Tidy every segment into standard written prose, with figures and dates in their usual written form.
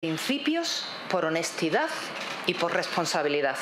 Principios, por honestidad y por responsabilidad.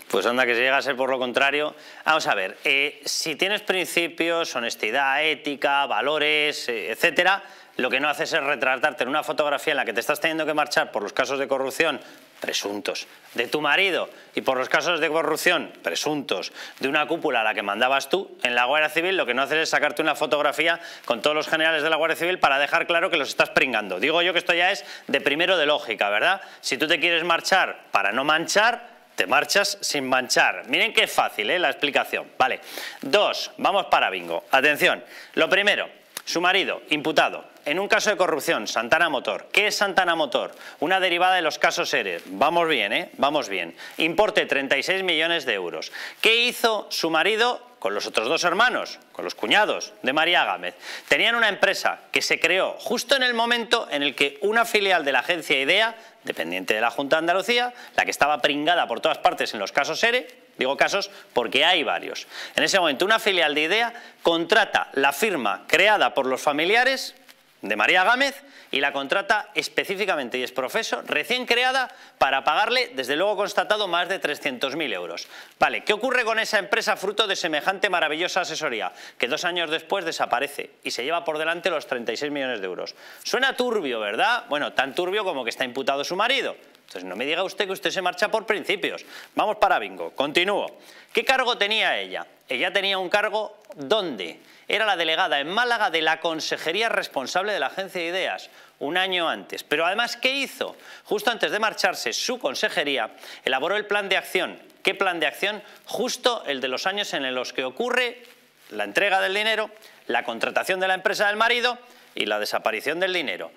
Pues anda, que si llega a ser por lo contrario. Vamos a ver, si tienes principios, honestidad, ética, valores, etcétera, lo que no haces es retratarte en una fotografía en la que te estás teniendo que marchar por los casos de corrupción presuntos de tu marido y por los casos de corrupción presuntos de una cúpula a la que mandabas tú en la Guardia Civil. Lo que no haces es sacarte una fotografía con todos los generales de la Guardia Civil para dejar claro que los estás pringando. Digo yo que esto ya es de primero de lógica, ¿verdad? Si tú te quieres marchar para no manchar, te marchas sin manchar. Miren qué fácil, la explicación. Vale. 2, vamos para bingo. Atención. Lo primero, su marido, imputado en un caso de corrupción, Santana Motor. ¿Qué es Santana Motor? Una derivada de los casos ERE. Vamos bien, vamos bien. Importe 36 millones de euros. ¿Qué hizo su marido con los otros dos hermanos, con los cuñados de María Gámez? Tenían una empresa que se creó justo en el momento en el que una filial de la agencia IDEA, dependiente de la Junta de Andalucía, la que estaba pringada por todas partes en los casos ERE, digo casos porque hay varios. En ese momento una filial de IDEA contrata la firma creada por los familiares de María Gámez y la contrata específicamente y exprofeso, recién creada, para pagarle, desde luego constatado, más de 300.000 euros. Vale, ¿qué ocurre con esa empresa fruto de semejante maravillosa asesoría? Que 2 años después desaparece y se lleva por delante los 36 millones de euros. Suena turbio, ¿verdad? Bueno, tan turbio como que está imputado su marido. Entonces no me diga usted que usted se marcha por principios. Vamos para bingo. Continúo. ¿Qué cargo tenía ella? Ella tenía un cargo ¿dónde? Era la delegada en Málaga de la consejería responsable de la agencia de Ideas, un año antes. Pero además, ¿qué hizo? Justo antes de marcharse, su consejería elaboró el plan de acción. ¿Qué plan de acción? Justo el de los años en los que ocurre la entrega del dinero, la contratación de la empresa del marido y la desaparición del dinero.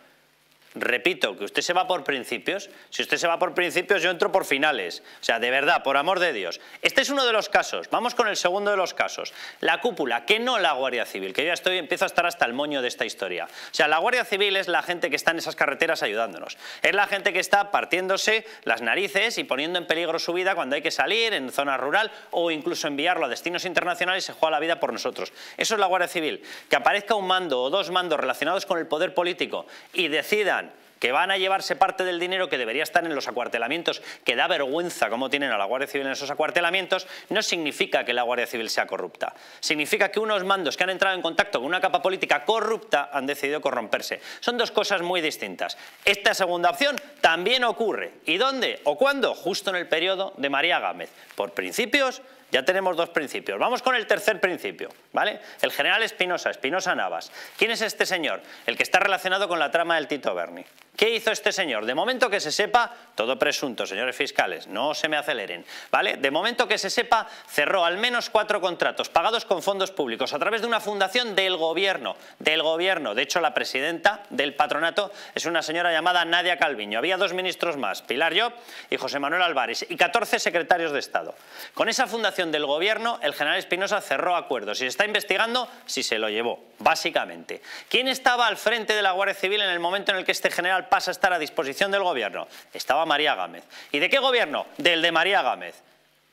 Repito, que usted se va por principios. Si usted se va por principios, yo entro por finales. O sea, de verdad, por amor de Dios. Este es uno de los casos. Vamos con el segundo de los casos. La cúpula, que no la Guardia Civil, que yo ya empiezo a estar hasta el moño de esta historia. O sea, la Guardia Civil es la gente que está en esas carreteras ayudándonos. Es la gente que está partiéndose las narices y poniendo en peligro su vida cuando hay que salir en zona rural o incluso enviarlo a destinos internacionales y se juega la vida por nosotros. Eso es la Guardia Civil. Que aparezca un mando o dos mandos relacionados con el poder político y decidan que van a llevarse parte del dinero que debería estar en los acuartelamientos, que da vergüenza cómo tienen a la Guardia Civil en esos acuartelamientos, no significa que la Guardia Civil sea corrupta. Significa que unos mandos que han entrado en contacto con una capa política corrupta han decidido corromperse. Son dos cosas muy distintas. Esta segunda opción también ocurre. ¿Y dónde o cuándo? Justo en el periodo de María Gámez. Por principios. Ya tenemos 2 principios. Vamos con el tercer principio, ¿vale? El general Espinosa Navas. ¿Quién es este señor? El que está relacionado con la trama del Tito Berni. ¿Qué hizo este señor? De momento que se sepa, todo presunto, señores fiscales, no se me aceleren, ¿vale? De momento que se sepa, cerró al menos 4 contratos pagados con fondos públicos a través de una fundación del gobierno. De hecho, la presidenta del patronato es una señora llamada Nadia Calviño. Había 2 ministros más, Pilar Llop y José Manuel Álvarez, y 14 secretarios de Estado. Con esa fundación del gobierno, el general Espinosa cerró acuerdos y se está investigando si se lo llevó, básicamente. ¿Quién estaba al frente de la Guardia Civil en el momento en el que este general pasa a estar a disposición del gobierno? Estaba María Gámez. ¿Y de qué gobierno? Del de María Gámez.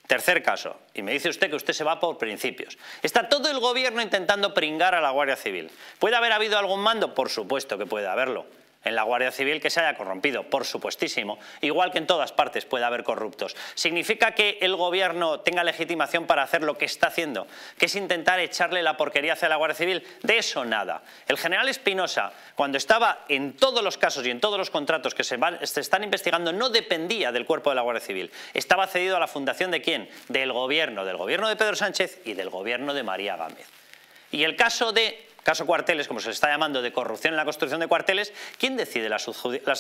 Tercer caso, y me dice usted que usted se va por principios. Está todo el gobierno intentando pringar a la Guardia Civil. ¿Puede haber habido algún mando? Por supuesto que puede haberlo. En la Guardia Civil que se haya corrompido, por supuestísimo. Igual que en todas partes puede haber corruptos. ¿Significa que el gobierno tenga legitimación para hacer lo que está haciendo? Que es intentar echarle la porquería hacia la Guardia Civil. De eso nada. El general Espinosa, cuando estaba en todos los casos y en todos los contratos que se están investigando, no dependía del cuerpo de la Guardia Civil. Estaba cedido a la fundación ¿de quién? Del gobierno de Pedro Sánchez y del gobierno de María Gámez. Y el caso cuarteles, como se le está llamando, de corrupción en la construcción de cuarteles, ¿quién decide las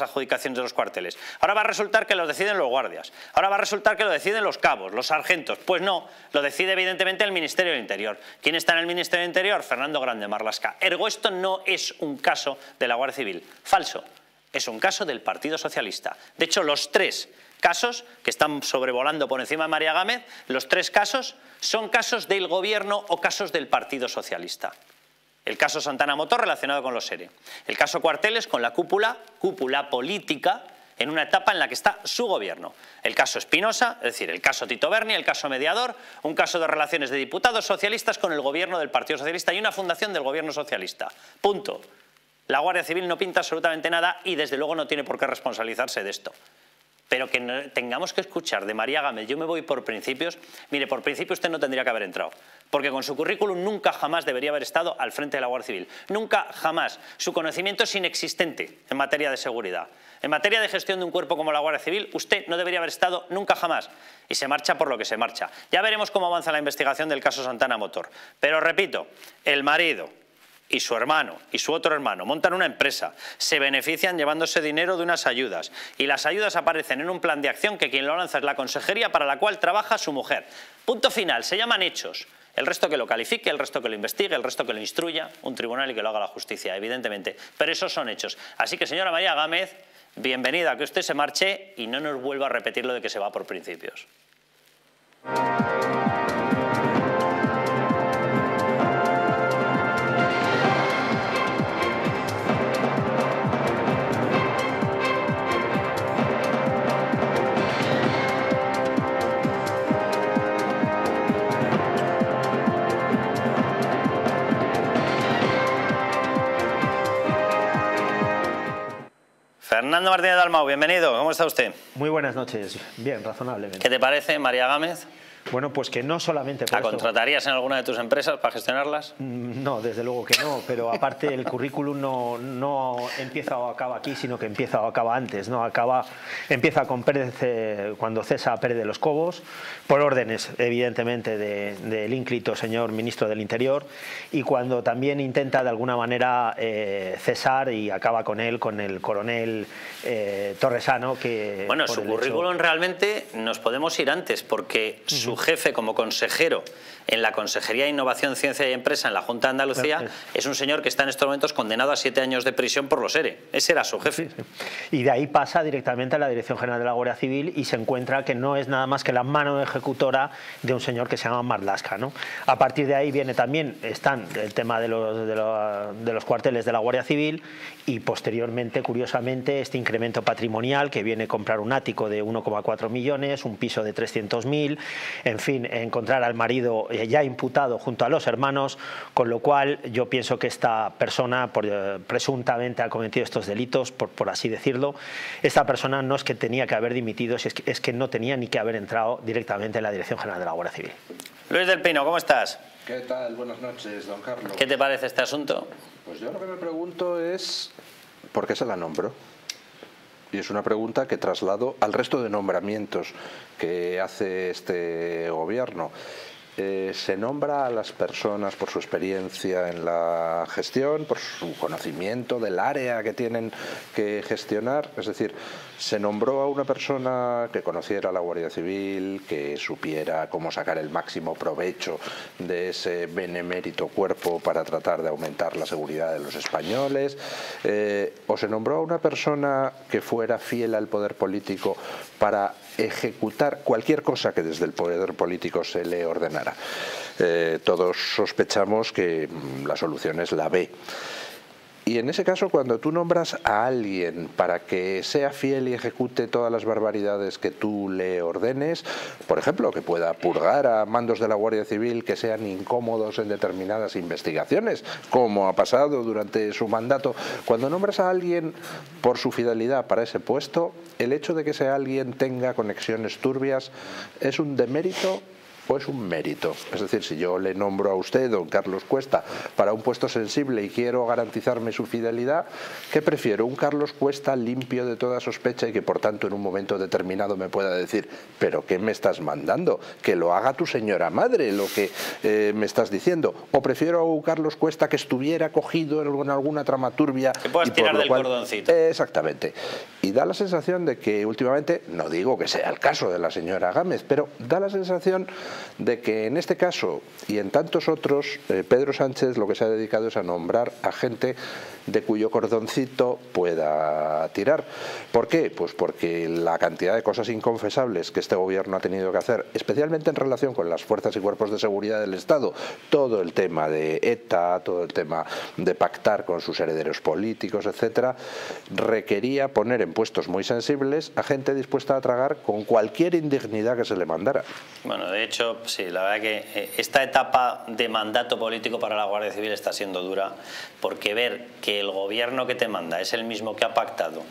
adjudicaciones de los cuarteles? Ahora va a resultar que los deciden los guardias, ahora va a resultar que lo deciden los cabos, los sargentos. Pues no, lo decide evidentemente el Ministerio del Interior. ¿Quién está en el Ministerio del Interior? Fernando Grande Marlaska. Ergo, esto no es un caso de la Guardia Civil. Falso. Es un caso del Partido Socialista. De hecho, los 3 casos que están sobrevolando por encima de María Gámez, los 3 casos son casos del gobierno o casos del Partido Socialista. El caso Santana Motor relacionado con los ERE. El caso Cuarteles con la cúpula política en una etapa en la que está su gobierno. El caso Espinosa, es decir, el caso Tito Berni, el caso Mediador, un caso de relaciones de diputados socialistas con el gobierno del Partido Socialista y una fundación del gobierno socialista. Punto. La Guardia Civil no pinta absolutamente nada y desde luego no tiene por qué responsabilizarse de esto. Pero que no tengamos que escuchar de María Gámez, yo me voy por principios. Mire, por principio usted no tendría que haber entrado, porque con su currículum nunca jamás debería haber estado al frente de la Guardia Civil. Nunca jamás. Su conocimiento es inexistente en materia de seguridad. En materia de gestión de un cuerpo como la Guardia Civil, usted no debería haber estado nunca jamás. Y se marcha por lo que se marcha. Ya veremos cómo avanza la investigación del caso Santana Motor. Pero repito, el marido y su hermano y su otro hermano montan una empresa, se benefician llevándose dinero de unas ayudas y las ayudas aparecen en un plan de acción que quien lo lanza es la consejería para la cual trabaja su mujer. Punto final, se llaman hechos. El resto que lo califique, el resto que lo investigue, el resto que lo instruya, un tribunal y que lo haga la justicia, evidentemente. Pero esos son hechos. Así que, señora María Gámez, bienvenida a que usted se marche y no nos vuelva a repetir lo de que se va por principios. Fernando Martínez Dalmau, bienvenido. ¿Cómo está usted? Muy buenas noches. Bien, razonablemente. ¿Qué te parece, María Gámez? Bueno, pues que no solamente por ¿La contratarías en alguna de tus empresas para gestionarlas? No, desde luego que no, pero aparte el currículum no empieza o acaba aquí, sino que empieza o acaba antes, ¿no? Empieza con Pérez, cuando cesa a Pérez de los Cobos, por órdenes, evidentemente, del ínclito señor ministro del Interior, y cuando también intenta de alguna manera cesar y acaba con él, con el coronel Torresano, que... Bueno, su currículum realmente nos podemos ir antes, porque su jefe como consejero en la Consejería de Innovación, Ciencia y Empresa en la Junta de Andalucía es un señor que está en estos momentos condenado a 7 años de prisión por los ERE. Ese era su jefe. Sí, sí. Y de ahí pasa directamente a la Dirección General de la Guardia Civil y se encuentra que no es nada más que la mano ejecutora de un señor que se llama Marlaska, ¿no? A partir de ahí viene también el tema de los cuarteles de la Guardia Civil y posteriormente, curiosamente, este incremento patrimonial que viene a comprar un ático de 1,4 millones, un piso de 300.000, en fin, encontrar al marido ya imputado junto a los hermanos, con lo cual yo pienso que esta persona presuntamente ha cometido estos delitos, por así decirlo. Esta persona no es que tenía que haber dimitido, es que no tenía ni que haber entrado directamente en la Dirección General de la Guardia Civil. Luis del Pino, ¿cómo estás? ¿Qué tal? Buenas noches, don Carlos. ¿Qué te parece este asunto? Pues yo lo que me pregunto es ¿por qué se la nombró? Y es una pregunta que traslado al resto de nombramientos que hace este gobierno. Se nombra a las personas por su experiencia en la gestión, por su conocimiento del área que tienen que gestionar, es decir, se nombró a una persona que conociera la Guardia Civil, que supiera cómo sacar el máximo provecho de ese benemérito cuerpo para tratar de aumentar la seguridad de los españoles, o se nombró a una persona que fuera fiel al poder político para ejecutar cualquier cosa que desde el poder político se le ordenara. Todos sospechamos que la solución es la B. Y en ese caso, cuando tú nombras a alguien para que sea fiel y ejecute todas las barbaridades que tú le ordenes, por ejemplo, que pueda purgar a mandos de la Guardia Civil que sean incómodos en determinadas investigaciones, como ha pasado durante su mandato, cuando nombras a alguien por su fidelidad para ese puesto, el hecho de que ese alguien tenga conexiones turbias es un demérito o es un mérito. Es decir, si yo le nombro a usted, don Carlos Cuesta, para un puesto sensible y quiero garantizarme su fidelidad, ¿qué prefiero? ¿Un Carlos Cuesta limpio de toda sospecha y que por tanto en un momento determinado me pueda decir ¿pero qué me estás mandando? Que lo haga tu señora madre lo que me estás diciendo? ¿O prefiero a un Carlos Cuesta que estuviera cogido en alguna trama turbia? Que puedas tirar del cordoncito. Exactamente. Y da la sensación de que últimamente, no digo que sea el caso de la señora Gámez, pero da la sensación de que en este caso y en tantos otros, Pedro Sánchez lo que se ha dedicado es a nombrar a gente de cuyo cordoncito pueda tirar. ¿Por qué? Pues porque la cantidad de cosas inconfesables que este gobierno ha tenido que hacer, especialmente en relación con las fuerzas y cuerpos de seguridad del Estado, todo el tema de ETA, todo el tema de pactar con sus herederos políticos, etcétera, requería poner en puestos muy sensibles a gente dispuesta a tragar con cualquier indignidad que se le mandara. Bueno, de hecho, dicho, sí, la verdad que esta etapa de mandato político para la Guardia Civil está siendo dura, porque ver que el gobierno que te manda es el mismo que ha pactado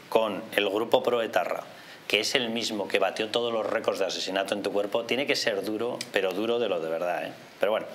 con el grupo proetarra, que es el mismo que batió todos los récords de asesinato en tu cuerpo, tiene que ser duro, pero duro de lo de verdad, ¿eh? Pero bueno,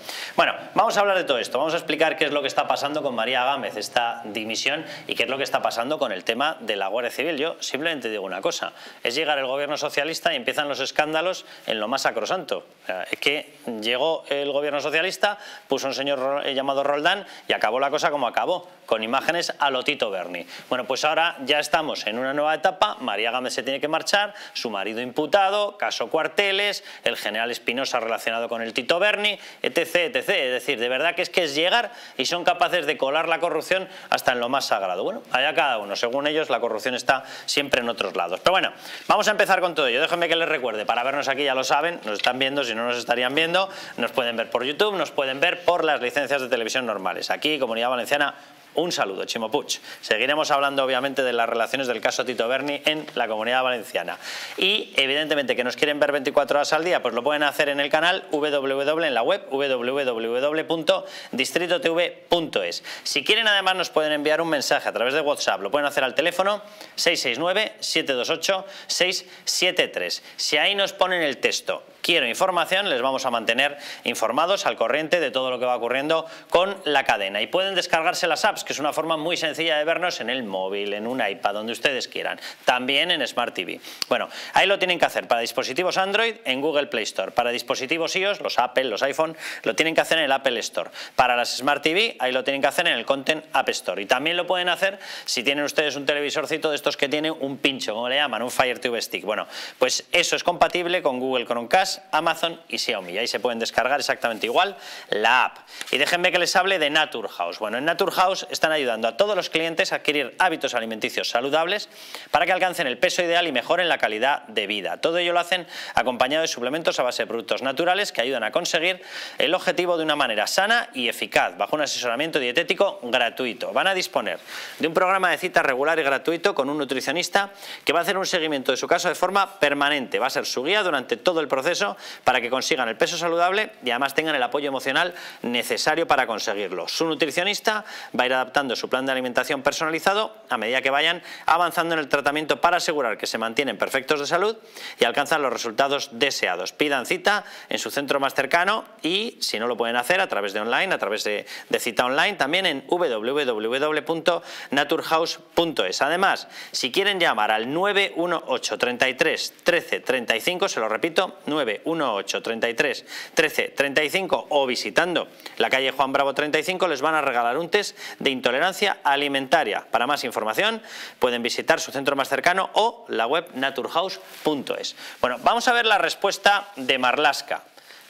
vamos a hablar de todo esto, vamos a explicar qué es lo que está pasando con María Gámez, esta dimisión, y qué es lo que está pasando con el tema de la Guardia Civil. Yo simplemente digo una cosa, es llegar el gobierno socialista y empiezan los escándalos en lo más sacrosanto. Es que llegó el gobierno socialista, puso un señor llamado Roldán y acabó la cosa como acabó, con imágenes a lo Tito Berni. Bueno, pues ahora ya estamos en una nueva etapa, María Gámez se tiene que marchar, su marido imputado, caso Cuarteles, el general Espinosa relacionado con el Tito Berni, etc, etc. Es decir, de verdad que es llegar y son capaces de colar la corrupción hasta en lo más sagrado. Bueno, allá cada uno, según ellos la corrupción está siempre en otros lados. Pero bueno, vamos a empezar con todo ello. Déjenme que les recuerde, para vernos aquí ya lo saben, nos están viendo, si no nos estarían viendo, nos pueden ver por YouTube, nos pueden ver por las licencias de televisión normales. Aquí, Comunidad Valenciana, un saludo, Chimo Puig. Seguiremos hablando obviamente de las relaciones del caso Tito Berni en la Comunidad Valenciana. Y evidentemente que nos quieren ver 24 horas al día, pues lo pueden hacer en el canal en la web www.distritotv.es. Si quieren además nos pueden enviar un mensaje a través de WhatsApp, lo pueden hacer al teléfono 669-728-673. Si ahí nos ponen el texto "quiero información", les vamos a mantener informados al corriente de todo lo que va ocurriendo con la cadena. Y pueden descargarse las apps, que es una forma muy sencilla de vernos en el móvil, en un iPad, donde ustedes quieran. También en Smart TV. Bueno, ahí lo tienen que hacer para dispositivos Android en Google Play Store. Para dispositivos iOS, los Apple, los iPhone, lo tienen que hacer en el Apple Store. Para las Smart TV, ahí lo tienen que hacer en el Content App Store. Y también lo pueden hacer si tienen ustedes un televisorcito de estos que tiene un pincho, como le llaman, un Fire TV Stick. Bueno, pues eso es compatible con Google Chromecast, Amazon y Xiaomi. Y ahí se pueden descargar exactamente igual la app. Y déjenme que les hable de Naturhaus. Bueno, en Naturhaus están ayudando a todos los clientes a adquirir hábitos alimenticios saludables para que alcancen el peso ideal y mejoren la calidad de vida. Todo ello lo hacen acompañado de suplementos a base de productos naturales que ayudan a conseguir el objetivo de una manera sana y eficaz, bajo un asesoramiento dietético gratuito. Van a disponer de un programa de cita regular y gratuito con un nutricionista que va a hacer un seguimiento de su caso de forma permanente. Va a ser su guía durante todo el proceso para que consigan el peso saludable y además tengan el apoyo emocional necesario para conseguirlo. Su nutricionista va a ir adaptando su plan de alimentación personalizado a medida que vayan avanzando en el tratamiento para asegurar que se mantienen perfectos de salud y alcanzan los resultados deseados. Pidan cita en su centro más cercano y, si no lo pueden hacer, a través de online, a través de cita online, también en www.naturhaus.es. Además, si quieren llamar al 918 33 13 35, se lo repito, 918 33 13 35, o visitando la calle Juan Bravo 35, les van a regalar un test de intolerancia alimentaria. Para más información pueden visitar su centro más cercano o la web naturhaus.es. Bueno, vamos a ver la respuesta de Marlaska.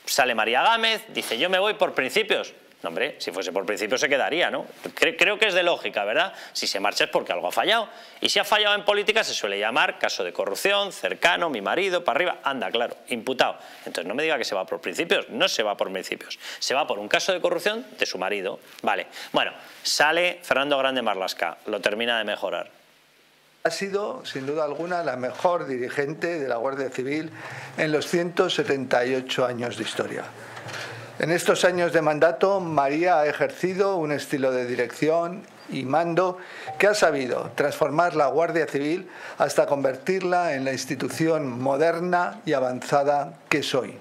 Sale María Gámez, dice: yo me voy por principios. No, hombre, si fuese por principios se quedaría, ¿no? Creo que es de lógica, ¿verdad? Si se marcha es porque algo ha fallado. Y si ha fallado en política se suele llamar caso de corrupción, cercano, mi marido, para arriba. Anda, claro, imputado. Entonces no me diga que se va por principios. No se va por principios. Se va por un caso de corrupción de su marido. Vale. Bueno, sale Fernando Grande Marlaska. Lo termina de mejorar. Ha sido, sin duda alguna, la mejor dirigente de la Guardia Civil en los 178 años de historia. En estos años de mandato, María ha ejercido un estilo de dirección y mando que ha sabido transformar la Guardia Civil hasta convertirla en la institución moderna y avanzada que es hoy.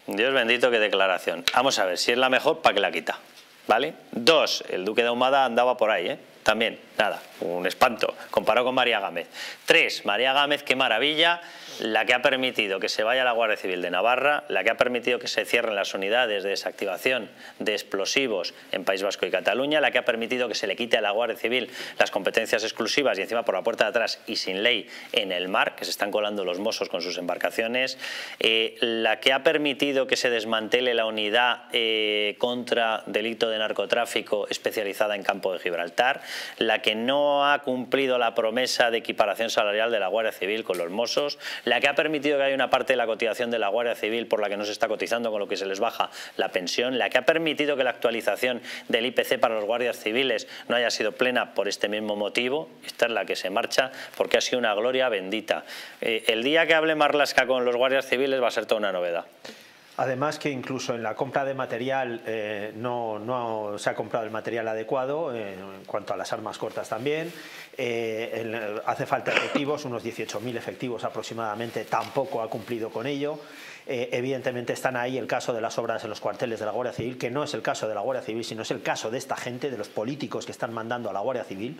Dios bendito, qué declaración. Vamos a ver, si es la mejor, ¿para qué la quita? ¿Vale? 2, el duque de Ahumada andaba por ahí, ¿eh? También, nada, un espanto, comparado con María Gámez. 3, María Gámez, qué maravilla, la que ha permitido que se vaya a la Guardia Civil de Navarra, la que ha permitido que se cierren las unidades de desactivación de explosivos en País Vasco y Cataluña, la que ha permitido que se le quite a la Guardia Civil las competencias exclusivas y encima por la puerta de atrás y sin ley en el mar, que se están colando los mossos con sus embarcaciones, la que ha permitido que se desmantele la unidad contra delito de narcotráfico especializada en Campo de Gibraltar, la que no ha cumplido la promesa de equiparación salarial de la Guardia Civil con los mossos, la que ha permitido que haya una parte de la cotización de la Guardia Civil por la que no se está cotizando, con lo que se les baja la pensión, la que ha permitido que la actualización del IPC para los guardias civiles no haya sido plena por este mismo motivo. Esta es la que se marcha porque ha sido una gloria bendita. El día que hable Marlaska con los guardias civiles va a ser toda una novedad. Además que incluso en la compra de material no se ha comprado el material adecuado, en cuanto a las armas cortas también. Hace falta efectivos, unos 18.000 efectivos aproximadamente, tampoco ha cumplido con ello. Evidentemente están ahí el caso de las obras en los cuarteles de la Guardia Civil, que no es el caso de la Guardia Civil, sino es el caso de esta gente, de los políticos que están mandando a la Guardia Civil.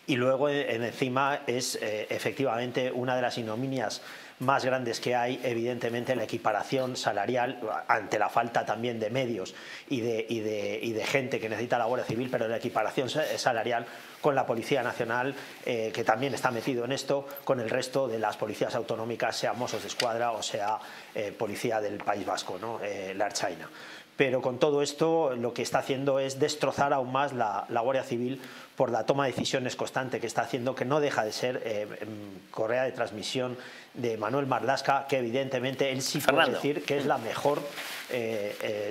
Y luego encima es efectivamente una de las ignominias más grandes que hay, evidentemente, la equiparación salarial ante la falta también de medios y de gente que necesita la Guardia Civil, pero la equiparación salarial con la Policía Nacional, que también está metido en esto, con el resto de las policías autonómicas, sea Mossos d'Esquadra o sea Policía del País Vasco, ¿no? La Ertzaina. Pero con todo esto lo que está haciendo es destrozar aún más la Guardia Civil por la toma de decisiones constante que está haciendo, que no deja de ser correa de transmisión de Manuel Marlaska, que evidentemente él sí puede decir que es la mejor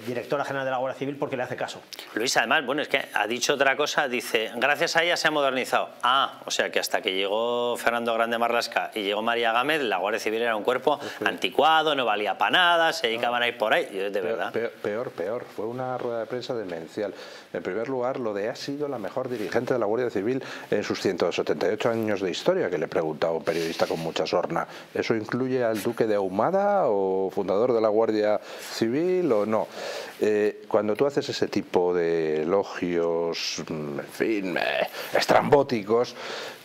directora general de la Guardia Civil porque le hace caso. Luis, además, bueno, es que ha dicho otra cosa, dice, gracias a ella se ha modernizado. Ah, o sea que hasta que llegó Fernando Grande Marlaska y llegó María Gámez, la Guardia Civil era un cuerpo anticuado, no valía para nada, se dedicaban a ir por ahí, de verdad. Peor, fue una rueda de prensa demencial. En primer lugar, lo de ha sido la mejor dirigente de la Guardia Civil en sus 178 años de historia, que le preguntaba un periodista con mucha sorna. ¿Eso incluye al duque de Ahumada o fundador de la Guardia Civil o no? Cuando tú haces ese tipo de elogios, en fin, estrambóticos,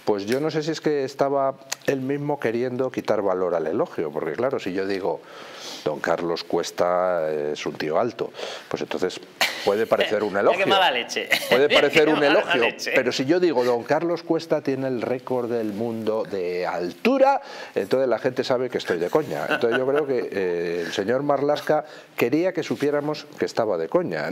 pues yo no sé si es que estaba él mismo queriendo quitar valor al elogio, porque claro, si yo digo don Carlos Cuesta es un tío alto, pues entonces puede parecer un elogio. ¡Qué mala leche! Puede parecer un elogio, pero si yo digo don Carlos Cuesta tiene el récord del mundo de altura, entonces la gente sabe que estoy de coña. Entonces yo creo que el señor Marlaska quería que supiéramos que estaba de coña,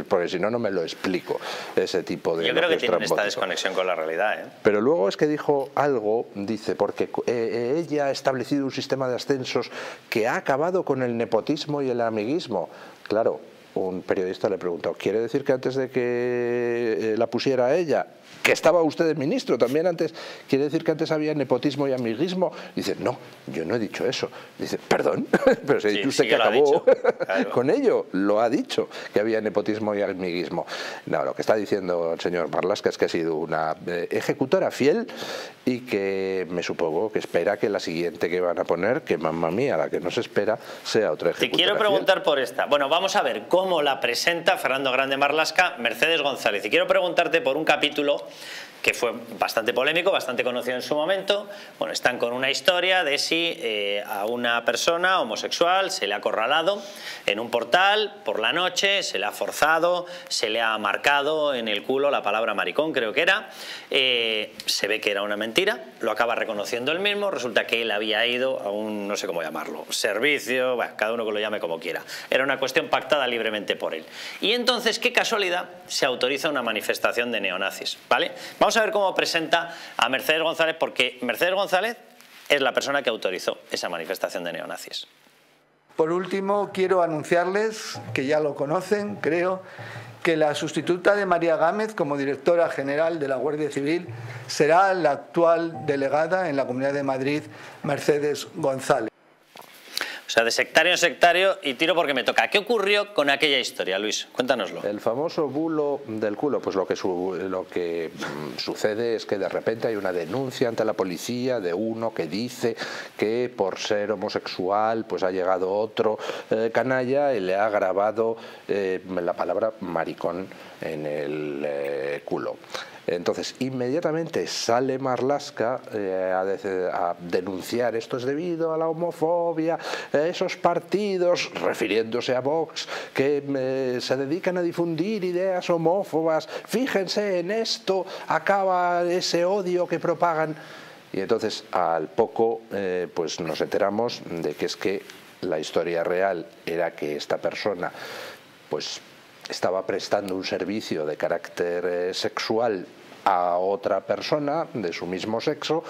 porque si no, no me lo explico, ese tipo de... Yo creo que tienen esta desconexión con la realidad, ¿eh? Pero luego es que dijo algo, dice, porque ella ha establecido un sistema de ascensos que ha acabado con el nepotismo y el amiguismo. Claro, un periodista le preguntó, ¿quiere decir que antes de que la pusiera ella, que estaba usted de ministro también antes, quiere decir que antes había nepotismo y amiguismo? Dice, no, yo no he dicho eso. Dice, perdón, pero si ha dicho usted que acabó con ello, lo ha dicho, que había nepotismo y amiguismo. No, lo que está diciendo el señor Marlaska es que ha sido una ejecutora fiel y que me supongo que espera que la siguiente que van a poner, que mamma mía, la que nos espera, sea otra ejecutora. Te quiero preguntar por esta. Bueno, vamos a ver cómo la presenta Fernando Grande Marlaska, Mercedes González. Y quiero preguntarte por un capítulo que fue bastante polémico, bastante conocido en su momento. Bueno, están con una historia de si a una persona homosexual se le ha acorralado en un portal por la noche, se le ha forzado, se le ha marcado en el culo la palabra maricón, creo que era. Se ve que era una mentira, lo acaba reconociendo él mismo, resulta que él había ido a un, no sé cómo llamarlo, servicio, bueno, cada uno que lo llame como quiera. Era una cuestión pactada libremente por él. Y entonces, qué casualidad, se autoriza una manifestación de neonazis, ¿vale? Vamos a ver cómo presenta a Mercedes González, porque Mercedes González es la persona que autorizó esa manifestación de neonazis. Por último, quiero anunciarles, que ya lo conocen, creo, que la sustituta de María Gámez como directora general de la Guardia Civil será la actual delegada en la Comunidad de Madrid, Mercedes González. O sea, de sectario en sectario, y tiro porque me toca. ¿Qué ocurrió con aquella historia, Luis? Cuéntanoslo. El famoso bulo del culo, pues lo que sucede es que de repente hay una denuncia ante la policía de uno que dice que por ser homosexual pues ha llegado otro canalla y le ha grabado la palabra maricón en el culo. Entonces, inmediatamente sale Marlaska a denunciar esto es debido a la homofobia, esos partidos, refiriéndose a Vox, que se dedican a difundir ideas homófobas, fíjense en esto, acaba ese odio que propagan. Y entonces, al poco, pues nos enteramos de que es que la historia real era que esta persona, pues, estaba prestando un servicio de carácter sexual a otra persona de su mismo sexo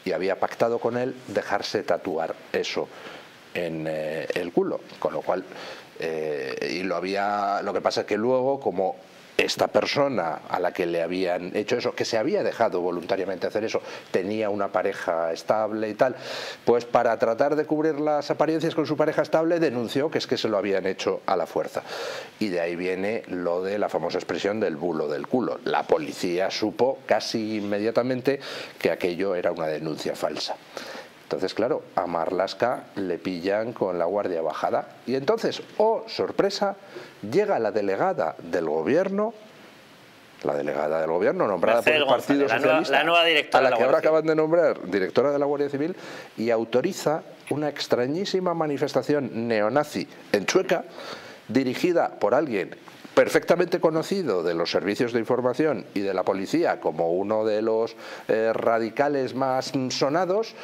y había pactado con él dejarse tatuar eso en el culo, con lo cual lo que pasa es que luego, como esta persona a la que le habían hecho eso, que se había dejado voluntariamente hacer eso, tenía una pareja estable y tal, pues para tratar de cubrir las apariencias con su pareja estable denunció que es que se lo habían hecho a la fuerza. Y de ahí viene lo de la famosa expresión del bulo del culo. La policía supo casi inmediatamente que aquello era una denuncia falsa. Entonces, claro, a Marlaska le pillan con la guardia bajada y entonces, oh sorpresa, llega la delegada del gobierno nombrada por el Partido Socialista, la nueva directora a la que ahora acaban de nombrar directora de la Guardia Civil, y autoriza una extrañísima manifestación neonazi en Chueca, dirigida por alguien perfectamente conocido de los servicios de información y de la policía como uno de los radicales más sonados.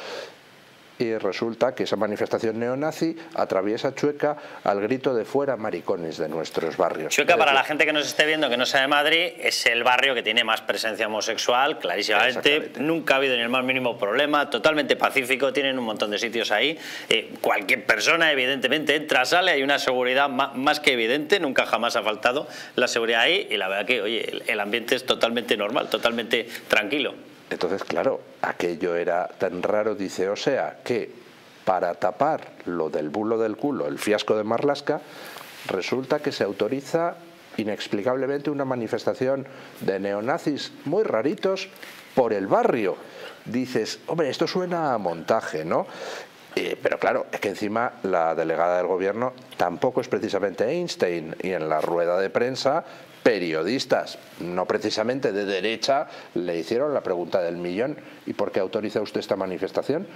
Y resulta que esa manifestación neonazi atraviesa Chueca al grito de fuera maricones de nuestros barrios. Chueca, para la gente que nos esté viendo que no sea de Madrid, es el barrio que tiene más presencia homosexual, clarísimamente. Nunca ha habido ni el más mínimo problema, totalmente pacífico, tienen un montón de sitios ahí. Cualquier persona, evidentemente, entra, sale, hay una seguridad más que evidente, nunca jamás ha faltado la seguridad ahí, y la verdad que, oye, el ambiente es totalmente normal, totalmente tranquilo. Entonces, claro, aquello era tan raro, dice, o sea, que para tapar lo del bulo del culo, el fiasco de Marlaska, resulta que se autoriza inexplicablemente una manifestación de neonazis muy raritos por el barrio. Dices, hombre, esto suena a montaje, ¿no? Pero claro, es que encima la delegada del gobierno tampoco es precisamente Einstein, y en la rueda de prensa periodistas, no precisamente de derecha, le hicieron la pregunta del millón: ¿y por qué autoriza usted esta manifestación?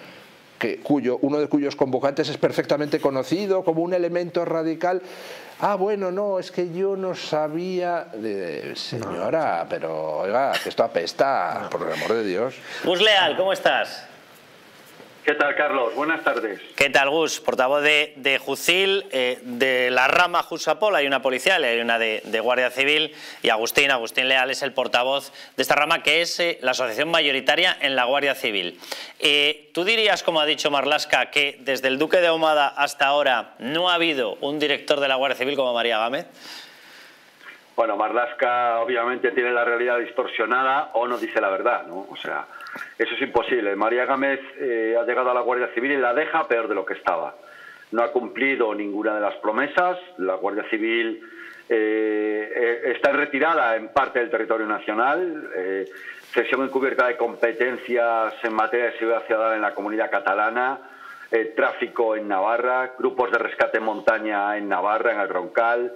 Uno de cuyos convocantes es perfectamente conocido como un elemento radical. Ah, bueno, no, es que yo no sabía. Señora, pero oiga, que esto apesta, por el amor de Dios. Gus Leal, ¿cómo estás? ¿Qué tal, Carlos? Buenas tardes. ¿Qué tal, Gus? Portavoz de Jucil, de la rama Jusapol, hay una policial, hay una de Guardia Civil, y Agustín Leal es el portavoz de esta rama, que es la asociación mayoritaria en la Guardia Civil. ¿Tú dirías, como ha dicho Marlaska, que desde el Duque de Ahumada hasta ahora no ha habido un director de la Guardia Civil como María Gámez? Bueno, Marlaska obviamente tiene la realidad distorsionada o no dice la verdad, ¿no? O sea, eso es imposible. María Gámez ha llegado a la Guardia Civil y la deja peor de lo que estaba. No ha cumplido ninguna de las promesas. La Guardia Civil está en retirada en parte del territorio nacional. Cesión encubierta de competencias en materia de seguridad ciudadana en la Comunidad Catalana. Tráfico en Navarra. Grupos de rescate en montaña en Navarra, en el Roncal.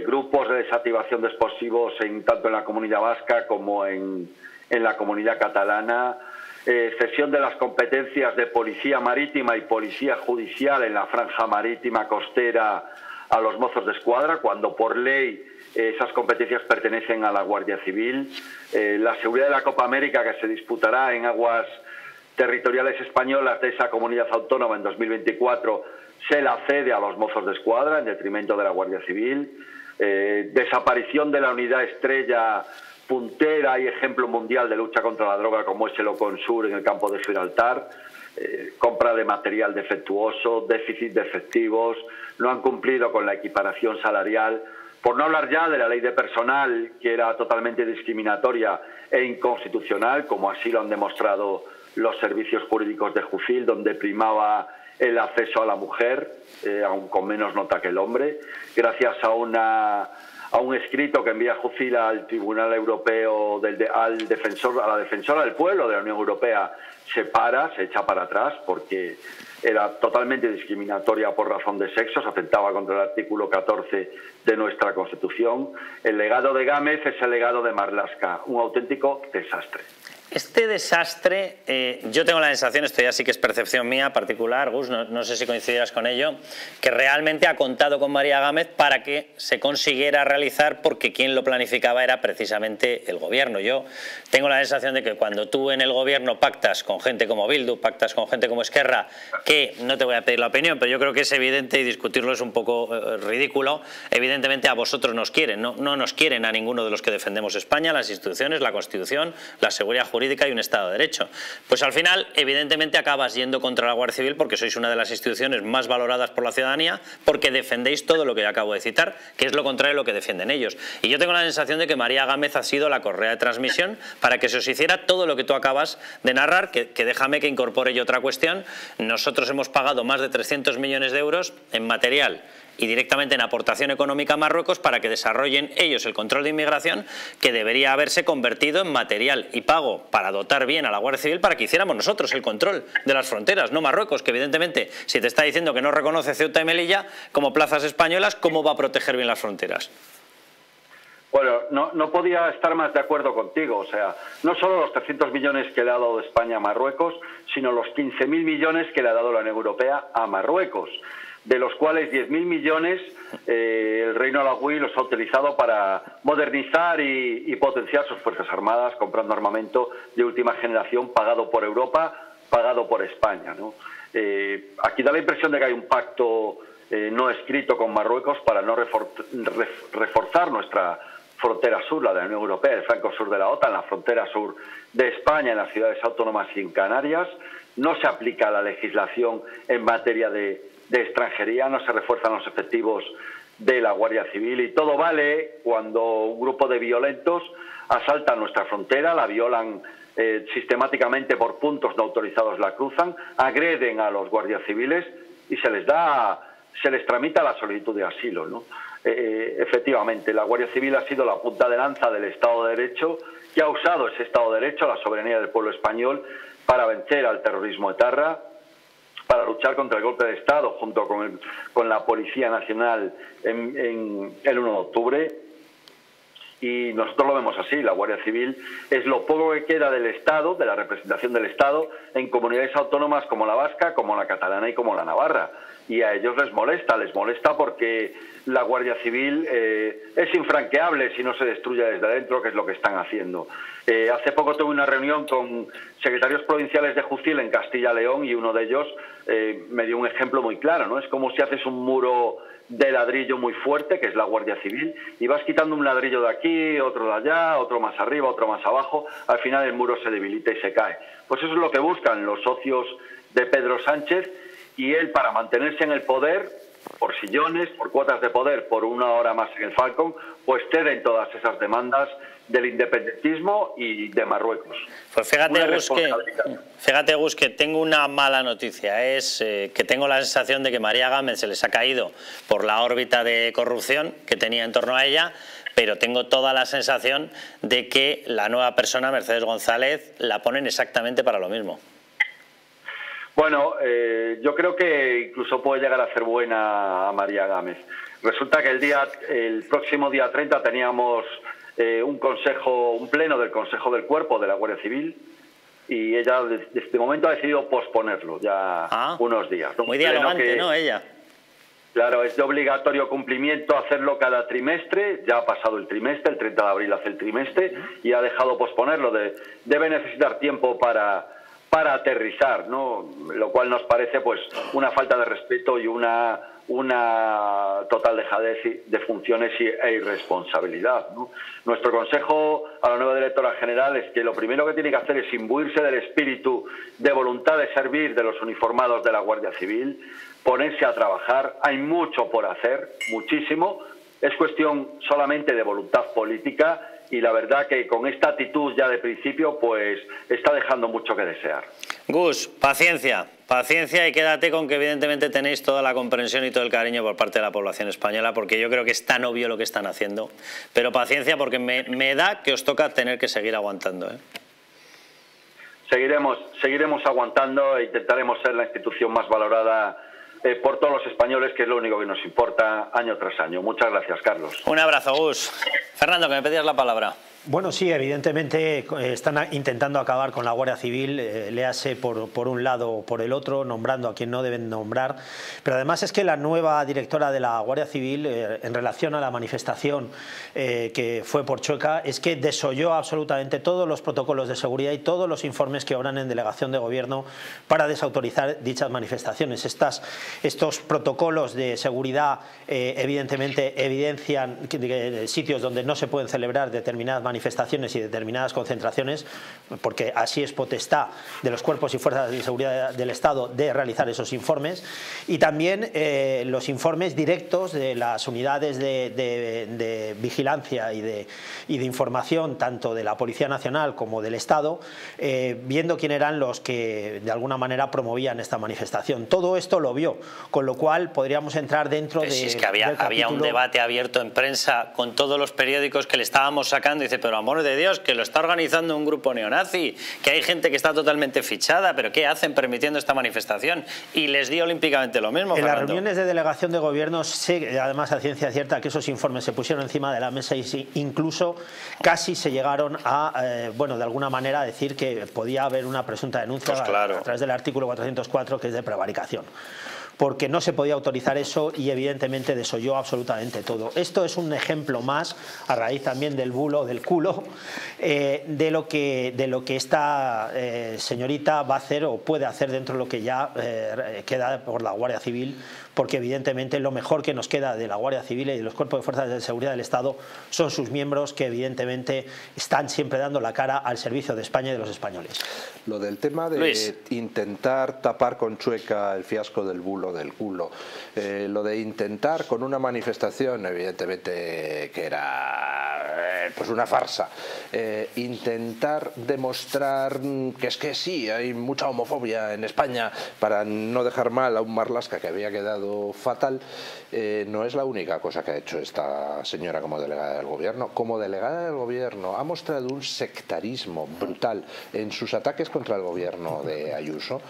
Grupos de desactivación de explosivos tanto en la Comunidad Vasca como en la Comunidad Catalana, cesión de las competencias de policía marítima y policía judicial en la franja marítima costera a los mozos de escuadra, cuando por ley esas competencias pertenecen a la Guardia Civil, la seguridad de la Copa América, que se disputará en aguas territoriales españolas de esa comunidad autónoma en 2024, se la cede a los mozos de escuadra en detrimento de la Guardia Civil, desaparición de la unidad estrella puntera y ejemplo mundial de lucha contra la droga como es el Oconsur en el campo de Gibraltar, compra de material defectuoso, déficit de efectivos, no han cumplido con la equiparación salarial, por no hablar ya de la ley de personal, que era totalmente discriminatoria e inconstitucional, como así lo han demostrado los servicios jurídicos de Jucil, donde primaba el acceso a la mujer, aún con menos nota que el hombre, gracias a un escrito que envía Jucil al Tribunal Europeo, a la defensora del pueblo de la Unión Europea, se echa para atrás porque era totalmente discriminatoria por razón de sexo, se atentaba contra el artículo 14 de nuestra Constitución. El legado de Gámez es el legado de Marlaska, un auténtico desastre. Este desastre, yo tengo la sensación, esto ya sí que es percepción mía particular, Gus, no sé si coincidirás con ello, que realmente ha contado con María Gámez para que se consiguiera realizar, porque quien lo planificaba era precisamente el gobierno. Yo tengo la sensación de que cuando tú en el gobierno pactas con gente como Bildu, pactas con gente como Esquerra, que no te voy a pedir la opinión, pero yo creo que es evidente y discutirlo es un poco ridículo, evidentemente a vosotros nos quieren, no nos quieren a ninguno de los que defendemos España, las instituciones, la Constitución, la seguridad jurídica jurídica y un Estado de Derecho. Pues al final, evidentemente, acabas yendo contra la Guardia Civil porque sois una de las instituciones más valoradas por la ciudadanía, porque defendéis todo lo que yo acabo de citar, que es lo contrario de lo que defienden ellos. Y yo tengo la sensación de que María Gámez ha sido la correa de transmisión para que se os hiciera todo lo que tú acabas de narrar, que déjame que incorpore yo otra cuestión. Nosotros hemos pagado más de 300 millones de euros en material y directamente en aportación económica a Marruecos para que desarrollen ellos el control de inmigración, que debería haberse convertido en material y pago para dotar bien a la Guardia Civil para que hiciéramos nosotros el control de las fronteras, no Marruecos, que evidentemente, si te está diciendo que no reconoce Ceuta y Melilla como plazas españolas, ¿cómo va a proteger bien las fronteras? Bueno, no podía estar más de acuerdo contigo. O sea, no solo los 300 millones que le ha dado España a Marruecos, sino los 15.000 millones que le ha dado la Unión Europea a Marruecos, de los cuales 10.000 millones el Reino Alauí los ha utilizado para modernizar y potenciar sus Fuerzas Armadas, comprando armamento de última generación pagado por Europa, pagado por España, ¿no? Aquí da la impresión de que hay un pacto no escrito con Marruecos para no reforzar nuestra frontera sur, la de la Unión Europea, el flanco sur de la OTAN, la frontera sur de España, en las ciudades autónomas y en Canarias. No se aplica la legislación en materia de extranjería, no se refuerzan los efectivos de la Guardia Civil, y todo vale cuando un grupo de violentos asaltan nuestra frontera, la violan sistemáticamente por puntos no autorizados, la cruzan, agreden a los guardias civiles y se les tramita la solicitud de asilo, ¿no? Efectivamente, la Guardia Civil ha sido la punta de lanza del Estado de Derecho, que ha usado ese Estado de Derecho, la soberanía del pueblo español, para vencer al terrorismo etarra, para luchar contra el golpe de Estado junto con la Policía Nacional en el 1 de octubre. Y nosotros lo vemos así: la Guardia Civil es lo poco que queda del Estado, de la representación del Estado, en comunidades autónomas como la vasca, como la catalana y como la navarra. Y a ellos les molesta porque la Guardia Civil es infranqueable si no se destruye desde dentro, que es lo que están haciendo. Hace poco tuve una reunión con secretarios provinciales de Jucil en Castilla-León, y uno de ellos me dio un ejemplo muy claro, ¿no? Es como si haces un muro de ladrillo muy fuerte, que es la Guardia Civil, y vas quitando un ladrillo de aquí, otro de allá, otro más arriba, otro más abajo. Al final el muro se debilita y se cae. Pues eso es lo que buscan los socios de Pedro Sánchez, y él, para mantenerse en el poder, por sillones, por cuotas de poder, por una hora más en el Falcon, pues ceden todas esas demandas del independentismo y de Marruecos. Pues fíjate, Gus, que tengo una mala noticia. Es que tengo la sensación de que María Gámez se les ha caído por la órbita de corrupción que tenía en torno a ella, pero tengo toda la sensación de que la nueva persona, Mercedes González, la ponen exactamente para lo mismo. Bueno, yo creo que incluso puede llegar a ser buena a María Gámez. Resulta que el próximo día 30 teníamos un pleno del Consejo del Cuerpo de la Guardia Civil, y ella desde momento ha decidido posponerlo ya unos días. Muy dialogante, ¿no? Ella. Claro, es de obligatorio cumplimiento hacerlo cada trimestre. Ya ha pasado el trimestre, el 30 de abril hace el trimestre, y ha dejado posponerlo. Debe necesitar tiempo para aterrizar, ¿no? Lo cual nos parece pues una falta de respeto y una total dejadez de funciones e irresponsabilidad, ¿no? Nuestro consejo a la nueva directora general es que lo primero que tiene que hacer es imbuirse del espíritu de voluntad de servir de los uniformados de la Guardia Civil, ponerse a trabajar. Hay mucho por hacer, muchísimo. Es cuestión solamente de voluntad política, y la verdad que con esta actitud ya de principio pues está dejando mucho que desear. Gus, paciencia y quédate con que evidentemente tenéis toda la comprensión y todo el cariño por parte de la población española, porque yo creo que es tan obvio lo que están haciendo, pero paciencia, porque me da que os toca tener que seguir aguantando, ¿eh? Seguiremos aguantando e intentaremos ser la institución más valorada por todos los españoles, que es lo único que nos importa año tras año. Muchas gracias, Carlos. Un abrazo, Gus. Fernando, que me pedías la palabra. Bueno, sí, evidentemente están intentando acabar con la Guardia Civil, léase por un lado o por el otro, nombrando a quien no deben nombrar. Pero además es que la nueva directora de la Guardia Civil, en relación a la manifestación que fue por Chueca, es que desoyó absolutamente todos los protocolos de seguridad y todos los informes que obran en delegación de gobierno para desautorizar dichas manifestaciones. Estos protocolos de seguridad evidentemente evidencian sitios donde no se pueden celebrar determinadas manifestaciones manifestaciones y determinadas concentraciones, porque así es potestad de los cuerpos y fuerzas de seguridad del Estado de realizar esos informes, y también los informes directos de las unidades de vigilancia y de información, tanto de la Policía Nacional como del Estado, viendo quién eran los que de alguna manera promovían esta manifestación. Todo esto lo vio, con lo cual podríamos entrar dentro de... Si es que había un debate abierto en prensa con todos los periódicos que le estábamos sacando, y dice, pero amor de Dios, que lo está organizando un grupo neonazi, que hay gente que está totalmente fichada, pero ¿qué hacen permitiendo esta manifestación? Y les dio olímpicamente lo mismo, En Fernando. las reuniones de delegación de gobierno sé, además a ciencia cierta, que esos informes se pusieron encima de la mesa y incluso casi se llegaron a, bueno, de alguna manera decir que podía haber una presunta denuncia Pues claro, a través del artículo 404, que es de prevaricación, porque no se podía autorizar eso y evidentemente desoyó absolutamente todo. Esto es un ejemplo más, a raíz también del bulo, del culo, de lo que esta señorita va a hacer o puede hacer dentro de lo que ya queda por la Guardia Civil, porque evidentemente lo mejor que nos queda de la Guardia Civil y de los cuerpos de fuerzas de seguridad del Estado son sus miembros, que evidentemente están siempre dando la cara al servicio de España y de los españoles. Lo del tema de Luis. intentar tapar con Chueca el fiasco del bulo del culo, lo de intentar con una manifestación, evidentemente que era pues una farsa, intentar demostrar que es que sí, hay mucha homofobia en España para no dejar mal a un Marlaska que había quedado fatal, no es la única cosa que ha hecho esta señora como delegada del gobierno. Como delegada del gobierno ha mostrado un sectarismo brutal en sus ataques contra el gobierno de Ayuso,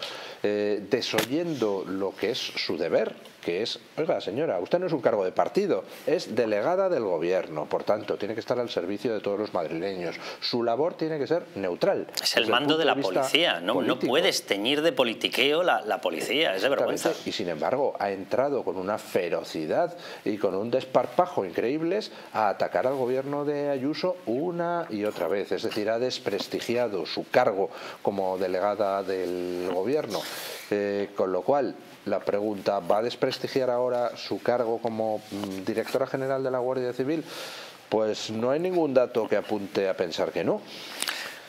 desoyendo lo que es su deber, que es, oiga señora, usted no es un cargo de partido, es delegada del gobierno, por tanto tiene que estar al servicio de todos los madrileños, su labor tiene que ser neutral. Es el mando de la policía, no puedes teñir de politiqueo la policía, es de vergüenza. Y sin embargo ha entrado con una ferocidad y con un desparpajo increíbles a atacar al gobierno de Ayuso una y otra vez, es decir, ha desprestigiado su cargo como delegada del gobierno, con lo cual la pregunta, ¿va a desprestigiar ahora su cargo como directora general de la Guardia Civil? Pues no hay ningún dato que apunte a pensar que no.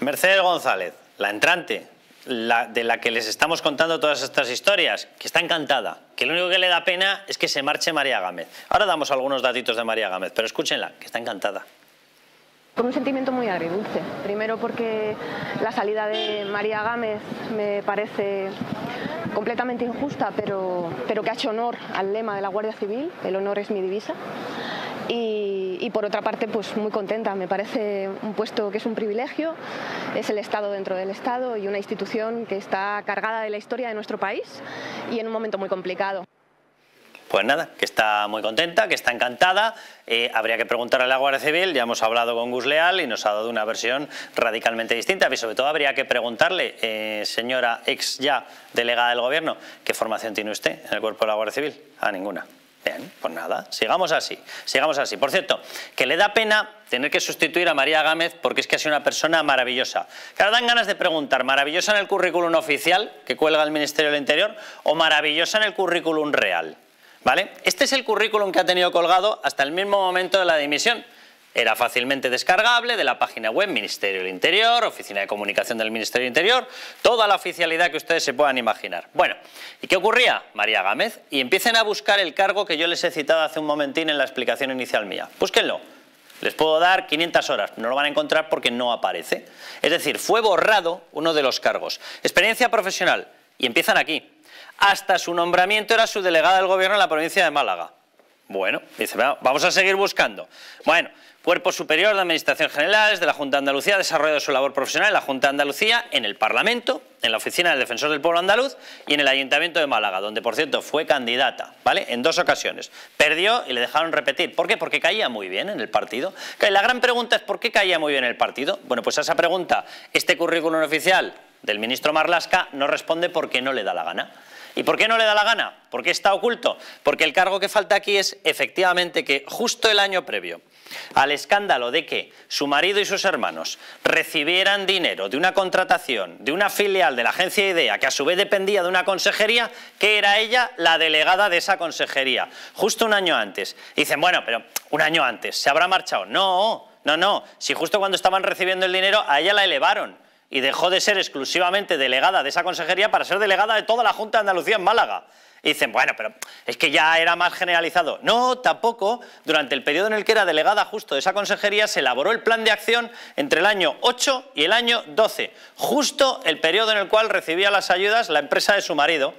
Mercedes González, la entrante, de la que les estamos contando todas estas historias, que está encantada, que lo único que le da pena es que se marche María Gámez. Ahora damos algunos datitos de María Gámez, pero escúchenla, que está encantada. Con un sentimiento muy agridulce. Primero porque la salida de María Gámez me parece completamente injusta, pero que ha hecho honor al lema de la Guardia Civil, el honor es mi divisa. Y por otra parte, pues muy contenta. Me parece un puesto que es un privilegio, es el Estado dentro del Estado y una institución que está cargada de la historia de nuestro país y en un momento muy complicado. Pues nada, que está muy contenta, que está encantada. Habría que preguntarle a la Guardia Civil, ya hemos hablado con Gus Leal y nos ha dado una versión radicalmente distinta. Y sobre todo habría que preguntarle, señora ex ya delegada del gobierno, ¿qué formación tiene usted en el cuerpo de la Guardia Civil? Ninguna. Bien, pues nada, sigamos así, sigamos así. Por cierto, que le da pena tener que sustituir a María Gámez porque es que ha sido una persona maravillosa. Que ahora dan ganas de preguntar, ¿maravillosa en el currículum oficial que cuelga el Ministerio del Interior o maravillosa en el currículum real? ¿Vale? Este es el currículum que ha tenido colgado hasta el mismo momento de la dimisión. Era fácilmente descargable de la página web Ministerio del Interior, Oficina de Comunicación del Ministerio del Interior, toda la oficialidad que ustedes se puedan imaginar. Bueno, ¿y qué ocurría? María Gámez, y empiecen a buscar el cargo que yo les he citado hace un momentín en la explicación inicial mía. Búsquenlo. Les puedo dar 500 horas, no lo van a encontrar porque no aparece. Es decir, fue borrado uno de los cargos. Experiencia profesional, y empiezan aquí. Hasta su nombramiento era su delegada del gobierno en la provincia de Málaga. Bueno, dice, vamos a seguir buscando. Bueno, Cuerpo Superior de Administración Generales de la Junta de Andalucía ha desarrollado su labor profesional en la Junta de Andalucía, en el Parlamento, en la Oficina del Defensor del Pueblo Andaluz y en el Ayuntamiento de Málaga, donde por cierto fue candidata, ¿vale? En 2 ocasiones. Perdió y le dejaron repetir. ¿Por qué? Porque caía muy bien en el partido. La gran pregunta es ¿por qué caía muy bien en el partido? Bueno, pues a esa pregunta este currículum oficial del ministro Marlaska no responde porque no le da la gana. ¿Y por qué no le da la gana? ¿Por qué está oculto? Porque el cargo que falta aquí es efectivamente que justo el año previo al escándalo de que su marido y sus hermanos recibieran dinero de una contratación de una filial de la agencia IDEA que a su vez dependía de una consejería, que era ella la delegada de esa consejería, justo un año antes. Y dicen, bueno, pero un año antes, ¿se habrá marchado? No, no, si justo cuando estaban recibiendo el dinero a ella la elevaron y dejó de ser exclusivamente delegada de esa consejería para ser delegada de toda la Junta de Andalucía en Málaga. Y dicen, bueno, pero es que ya era más generalizado. No, tampoco. Durante el periodo en el que era delegada justo de esa consejería se elaboró el plan de acción entre el año 8 y el año 12. Justo el periodo en el cual recibía las ayudas la empresa de su marido.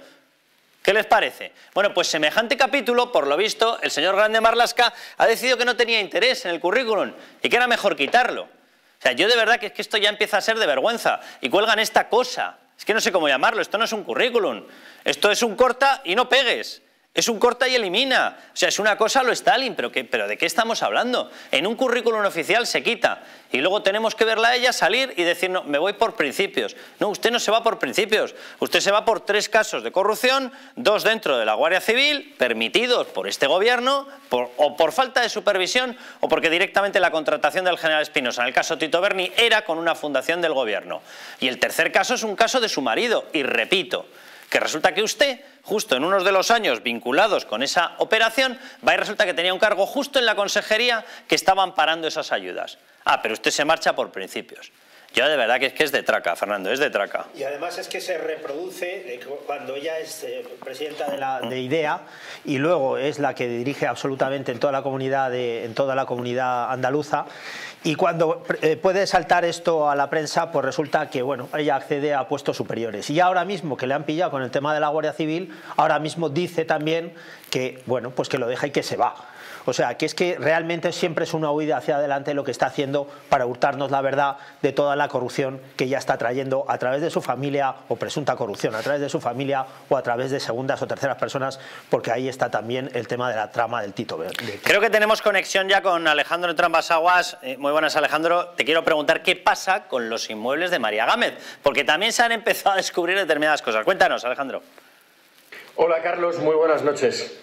¿Qué les parece? Bueno, pues semejante capítulo, por lo visto, el señor Grande Marlaska ha decidido que no tenía interés en el currículum y que era mejor quitarlo. O sea, yo de verdad que es que esto ya empieza a ser de vergüenza y cuelgan esta cosa. Es que no sé cómo llamarlo, esto no es un currículum. Esto es un corta y no pegues. Es un corta y elimina. O sea, es una cosa a lo Stalin, pero ¿de qué estamos hablando? En un currículum oficial se quita y luego tenemos que verla a ella salir y decir, no, me voy por principios. No, usted no se va por principios. Usted se va por 3 casos de corrupción, 2 dentro de la Guardia Civil, permitidos por este gobierno, o por falta de supervisión, o porque directamente la contratación del general Espinosa, en el caso Tito Berni, era con una fundación del gobierno. Y el tercer caso es un caso de su marido, y repito, que resulta que usted, justo en unos de los años vinculados con esa operación, va y resulta que tenía un cargo justo en la consejería que estaba amparando esas ayudas. Ah, pero usted se marcha por principios. Yo de verdad que es de traca, Fernando, es de traca. Y además es que se reproduce cuando ella es presidenta de IDEA y luego es la que dirige absolutamente en toda la comunidad andaluza. Y cuando puede saltar esto a la prensa, pues resulta que bueno, ella accede a puestos superiores. Y ahora mismo que le han pillado con el tema de la Guardia Civil, ahora mismo dice también que bueno, pues que lo deja y que se va. O sea, que es que realmente siempre es una huida hacia adelante lo que está haciendo para hurtarnos la verdad de toda la corrupción que ella está trayendo a través de su familia, o presunta corrupción, a través de su familia o a través de segundas o terceras personas, porque ahí está también el tema de la trama del Tito Berni. Creo que tenemos conexión ya con Alejandro Trambasaguas. Muy buenas, Alejandro. Te quiero preguntar qué pasa con los inmuebles de María Gámez, porque también se han empezado a descubrir determinadas cosas. Cuéntanos, Alejandro. Hola Carlos, muy buenas noches.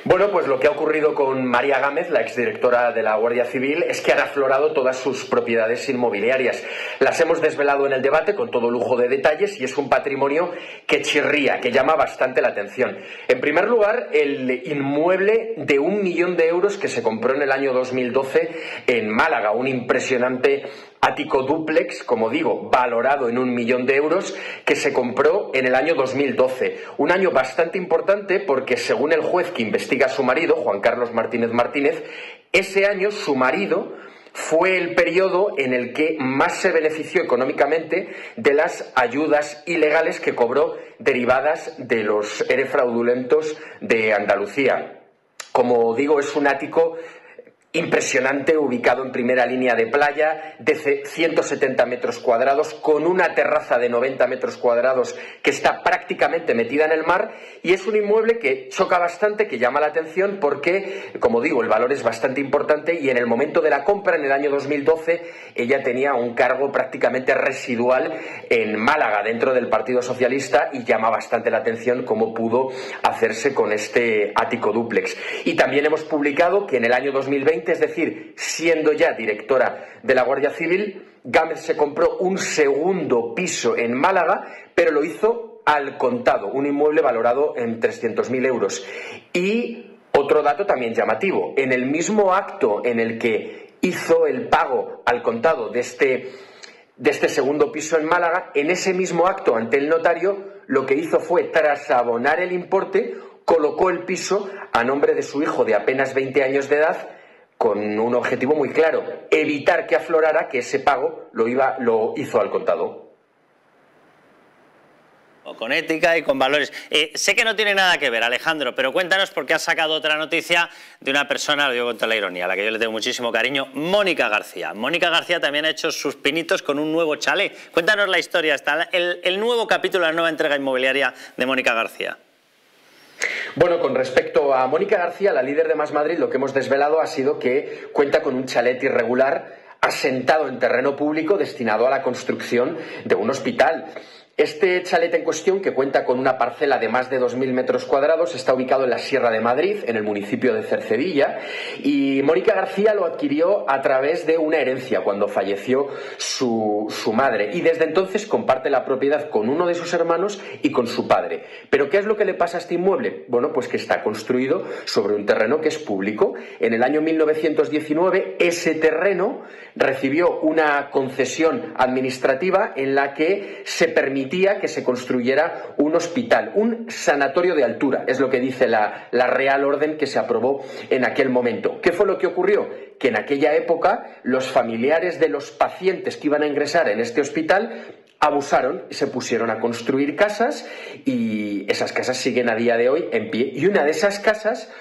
Bueno, pues lo que ha ocurrido con María Gámez, la exdirectora de la Guardia Civil, es que han aflorado todas sus propiedades inmobiliarias. Las hemos desvelado en el debate con todo lujo de detalles y es un patrimonio que chirría, que llama bastante la atención. En primer lugar, el inmueble de 1 millón de euros que se compró en el año 2012 en Málaga, un impresionante ático dúplex, como digo, valorado en 1 millón de euros, que se compró en el año 2012. Un año bastante importante porque, según el juez que investiga a su marido, Juan Carlos Martínez Martínez, ese año su marido fue el periodo en el que más se benefició económicamente de las ayudas ilegales que cobró derivadas de los ERE fraudulentos de Andalucía. Como digo, es un ático impresionante, ubicado en primera línea de playa, de 170 metros cuadrados, con una terraza de 90 metros cuadrados que está prácticamente metida en el mar, y es un inmueble que choca bastante, que llama la atención porque, como digo, el valor es bastante importante y en el momento de la compra, en el año 2012, ella tenía un cargo prácticamente residual en Málaga, dentro del Partido Socialista, y llama bastante la atención cómo pudo hacerse con este ático dúplex. Y también hemos publicado que en el año 2020, es decir, siendo ya directora de la Guardia Civil, Gámez se compró un segundo piso en Málaga, pero lo hizo al contado, un inmueble valorado en 300.000 euros. Y otro dato también llamativo, en el mismo acto en el que hizo el pago al contado de este segundo piso en Málaga, en ese mismo acto ante el notario, lo que hizo fue, tras abonar el importe, colocó el piso a nombre de su hijo de apenas 20 años de edad, con un objetivo muy claro: evitar que aflorara que ese pago lo hizo al contado. Con ética y con valores. Sé que no tiene nada que ver, Alejandro, pero cuéntanos, porque has sacado otra noticia de una persona, lo digo con toda la ironía, a la que yo le tengo muchísimo cariño, Mónica García. Mónica García también ha hecho sus pinitos con un nuevo chalet. Cuéntanos la historia, está el nuevo capítulo, la nueva entrega inmobiliaria de Mónica García. Bueno, con respecto a Mónica García, la líder de Más Madrid, lo que hemos desvelado ha sido que cuenta con un chalet irregular asentado en terreno público destinado a la construcción de un hospital. Este chalet en cuestión, que cuenta con una parcela de más de 2.000 metros cuadrados, está ubicado en la Sierra de Madrid, en el municipio de Cercedilla, y Mónica García lo adquirió a través de una herencia cuando falleció su madre, y desde entonces comparte la propiedad con uno de sus hermanos y con su padre. ¿Pero qué es lo que le pasa a este inmueble? Bueno, pues que está construido sobre un terreno que es público. En el año 1919 ese terreno recibió una concesión administrativa en la que se permitía que se construyera un hospital, un sanatorio de altura, es lo que dice la Real Orden que se aprobó en aquel momento. ¿Qué fue lo que ocurrió? Que en aquella época los familiares de los pacientes que iban a ingresar en este hospital abusaron y se pusieron a construir casas, y esas casas siguen a día de hoy en pie, y una de esas casas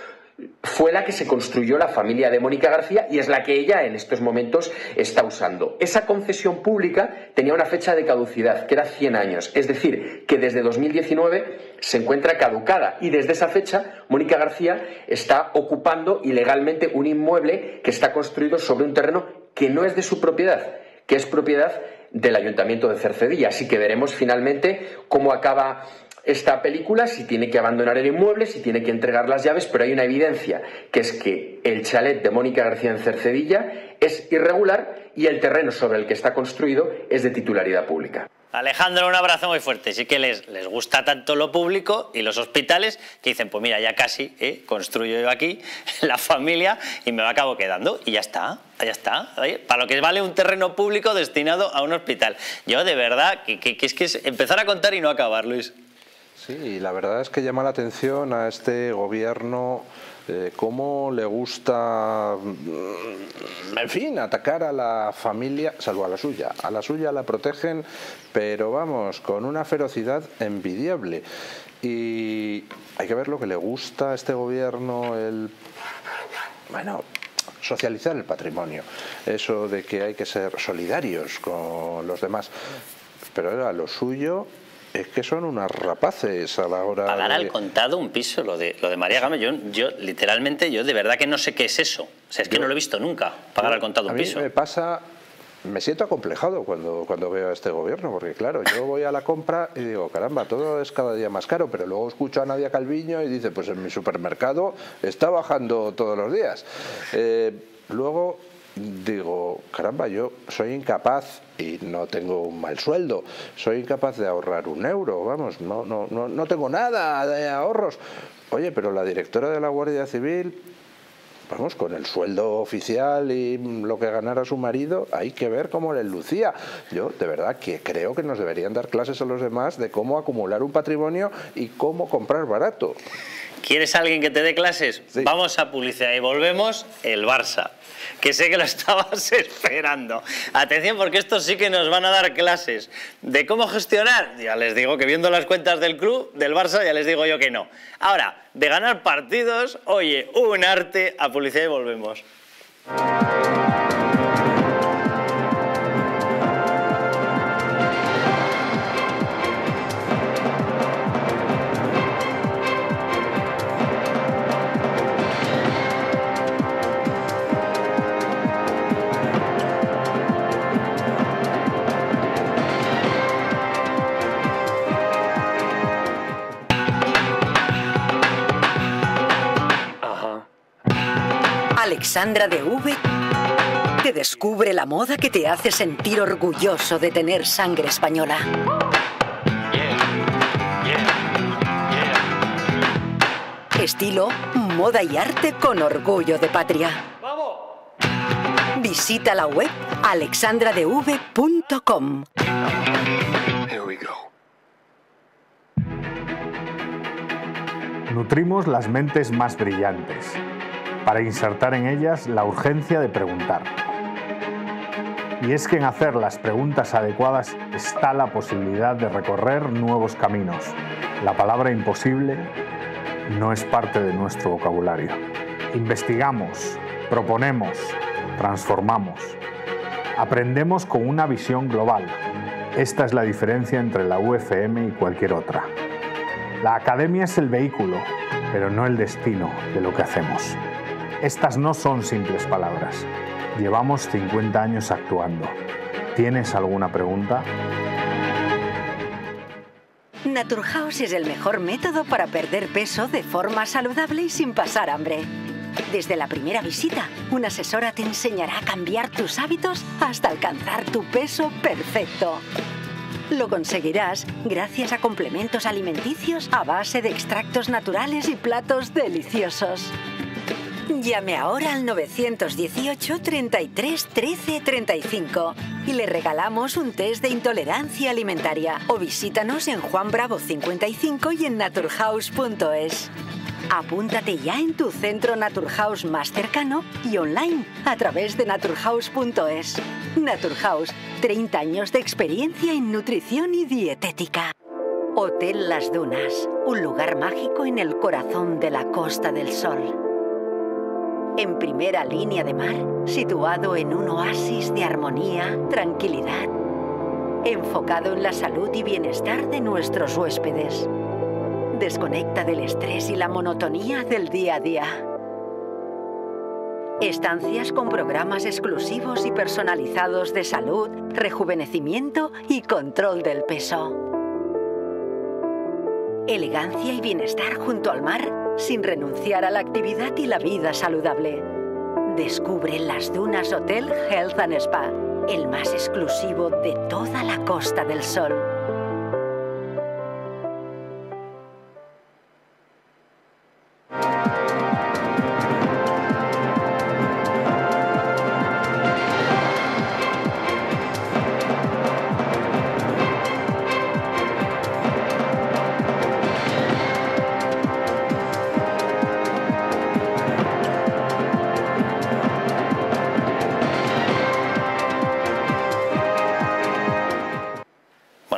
fue la que se construyó la familia de Mónica García y es la que ella en estos momentos está usando. Esa concesión pública tenía una fecha de caducidad, que era 100 años, es decir, que desde 2019 se encuentra caducada, y desde esa fecha Mónica García está ocupando ilegalmente un inmueble que está construido sobre un terreno que no es de su propiedad, que es propiedad del Ayuntamiento de Cercedilla. Así que veremos finalmente cómo acaba esta película, si tiene que abandonar el inmueble, si tiene que entregar las llaves, pero hay una evidencia, que es que el chalet de Mónica García en Cercedilla es irregular y el terreno sobre el que está construido es de titularidad pública. Alejandro, un abrazo muy fuerte. Sí que les gusta tanto lo público y los hospitales que dicen, pues mira, ya casi construyo yo aquí la familia y me acabo quedando, y ya está. Ya está, oye, para lo que vale un terreno público destinado a un hospital. Yo de verdad, que es empezar a contar y no acabar, Luis. Sí, la verdad es que llama la atención a este gobierno cómo le gusta, en fin, atacar a la familia, salvo a la suya. A la suya la protegen, pero vamos, con una ferocidad envidiable. Y hay que ver lo que le gusta a este gobierno, socializar el patrimonio. Eso de que hay que ser solidarios con los demás. Pero a lo suyo es que son unas rapaces a la hora pagar al contado un piso, lo de María Gámez, yo literalmente, yo de verdad que no sé qué es eso. O sea, es que no lo he visto nunca, pagar al contado un piso. A mí me siento acomplejado cuando veo a este gobierno, porque claro, yo voy a la compra y digo, caramba, todo es cada día más caro, pero luego escucho a Nadia Calviño y dice, pues en mi supermercado está bajando todos los días. Luego digo, caramba, yo soy incapaz, y no tengo un mal sueldo, soy incapaz de ahorrar un euro, vamos, no tengo nada de ahorros. Oye, pero la directora de la Guardia Civil, vamos, con el sueldo oficial y lo que ganara su marido, hay que ver cómo les lucía. Yo, de verdad, que creo que nos deberían dar clases a los demás de cómo acumular un patrimonio y cómo comprar barato. ¿Quieres a alguien que te dé clases? Sí. Vamos a publicidad y volvemos. El Barça, que sé que lo estabas esperando. Atención, porque estos sí que nos van a dar clases de cómo gestionar. Ya les digo que viendo las cuentas del club, del Barça, ya les digo yo que no. Ahora, de ganar partidos, oye, un arte. A publicidad y volvemos. Alexandra de V te descubre la moda que te hace sentir orgulloso de tener sangre española. Estilo, moda y arte con orgullo de patria. Visita la web alexandradev.com. Nutrimos las mentes más brillantes, para insertar en ellas la urgencia de preguntar. Y es que en hacer las preguntas adecuadas está la posibilidad de recorrer nuevos caminos. La palabra imposible no es parte de nuestro vocabulario. Investigamos, proponemos, transformamos. Aprendemos con una visión global. Esta es la diferencia entre la UFM y cualquier otra. La academia es el vehículo, pero no el destino de lo que hacemos. Estas no son simples palabras. Llevamos 50 años actuando. ¿Tienes alguna pregunta? Naturhaus es el mejor método para perder peso de forma saludable y sin pasar hambre. Desde la primera visita, una asesora te enseñará a cambiar tus hábitos hasta alcanzar tu peso perfecto. Lo conseguirás gracias a complementos alimenticios a base de extractos naturales y platos deliciosos. Llame ahora al 918 33 13 35 y le regalamos un test de intolerancia alimentaria o visítanos en Juan Bravo 55 y en naturhaus.es. Apúntate ya en tu centro Naturhaus más cercano y online a través de naturhaus.es. Naturhaus, 30 años de experiencia en nutrición y dietética. Hotel Las Dunas, un lugar mágico en el corazón de la Costa del Sol. En primera línea de mar, situado en un oasis de armonía, tranquilidad, enfocado en la salud y bienestar de nuestros huéspedes. Desconecta del estrés y la monotonía del día a día. Estancias con programas exclusivos y personalizados de salud, rejuvenecimiento y control del peso. Elegancia y bienestar junto al mar, sin renunciar a la actividad y la vida saludable. Descubre Las Dunas Hotel Health and Spa, el más exclusivo de toda la Costa del Sol.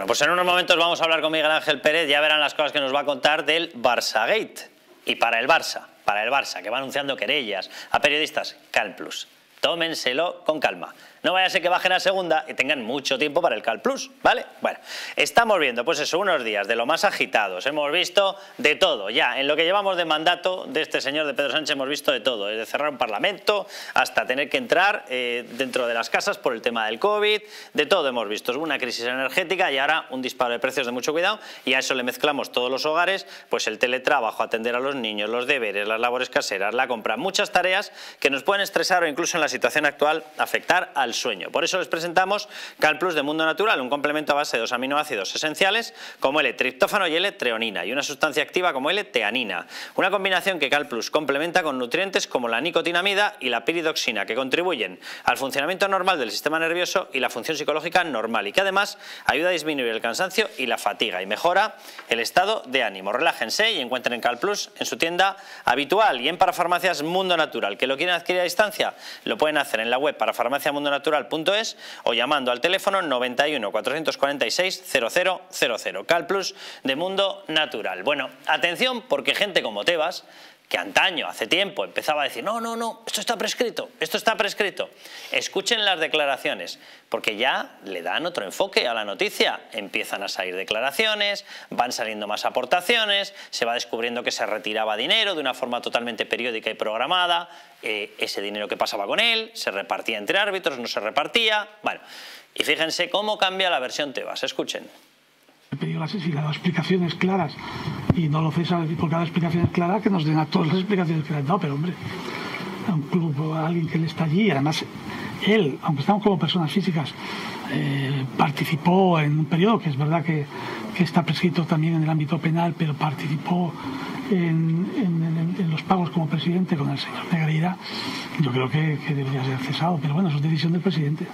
Pues en unos momentos vamos a hablar con Miguel Ángel Pérez, ya verán las cosas que nos va a contar del Barçagate. Y para el Barça, que va anunciando querellas a periodistas, CalPlus. Tómenselo con calma. No vaya a ser que bajen a segunda y tengan mucho tiempo para el CalPlus, ¿vale? Bueno, estamos viendo, pues eso, unos días de lo más agitados. Hemos visto de todo, ya. En lo que llevamos de mandato de este señor, de Pedro Sánchez, hemos visto de todo. Desde cerrar un parlamento hasta tener que entrar dentro de las casas por el tema del COVID. De todo hemos visto. Una crisis energética y ahora un disparo de precios de mucho cuidado. Y a eso le mezclamos todos los hogares, pues el teletrabajo, atender a los niños, los deberes, las labores caseras, la compra. Muchas tareas que nos pueden estresar o incluso en la situación actual afectar al sueño. Por eso les presentamos CalPlus de Mundo Natural, un complemento a base de 2 aminoácidos esenciales como L-triptófano y L-treonina y una sustancia activa como L-teanina. Una combinación que CalPlus complementa con nutrientes como la nicotinamida y la piridoxina que contribuyen al funcionamiento normal del sistema nervioso y la función psicológica normal y que además ayuda a disminuir el cansancio y la fatiga y mejora el estado de ánimo. Relájense y encuentren CalPlus en su tienda habitual y en Parafarmacias Mundo Natural. ¿Que lo quieren adquirir a distancia? Lo pueden hacer en la web parafarmaciamundonatural.es o llamando al teléfono 91 446 0000. CalPlus de Mundo Natural. Bueno, atención porque gente como Tebas, que antaño, hace tiempo, empezaba a decir no, esto está prescrito. Escuchen las declaraciones, porque ya le dan otro enfoque a la noticia. Empiezan a salir declaraciones, van saliendo más aportaciones, se va descubriendo que se retiraba dinero de una forma totalmente periódica y programada, ese dinero que pasaba con él, se repartía entre árbitros, no se repartía. Bueno, y fíjense cómo cambia la versión Tebas, escuchen. He pedido si le ha dado explicaciones claras y no lo cesa porque ha dado explicaciones claras, que nos den a todas las explicaciones claras. No, pero hombre, a un club, a alguien que le está allí, además él, aunque estamos como personas físicas, participó en un periodo, que es verdad que está prescrito también en el ámbito penal, pero participó en los pagos como presidente con el señor Negreira. Yo creo que debería ser cesado, pero bueno, eso es decisión del presidente.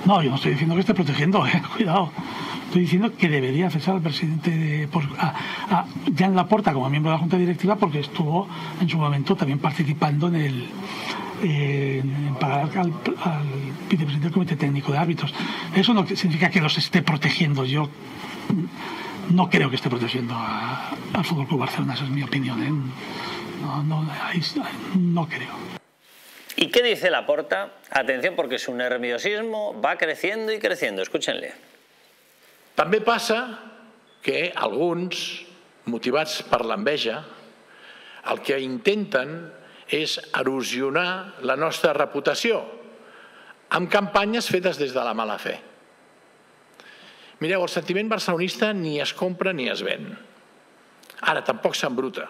No, yo no estoy diciendo que esté protegiendo, cuidado. Estoy diciendo que debería cesar al presidente ya en Laporta como miembro de la Junta Directiva, porque estuvo en su momento también participando en pagar al vicepresidente del Comité Técnico de Árbitros. Eso no significa que los esté protegiendo. Yo no creo que esté protegiendo al Fútbol Club Barcelona, esa es mi opinión. No creo. ¿Y qué dice Laporta? Atención, porque su nerviosismo va creciendo y creciendo. Escúchenle. També passa que alguns, motivats per l'enveja, el que intenten és erosionar la nostra reputació amb campanyes fetes des de la mala fe. Mireu, el sentiment barcelonista ni es compra ni es ven. Ara, tampoc s'embruta.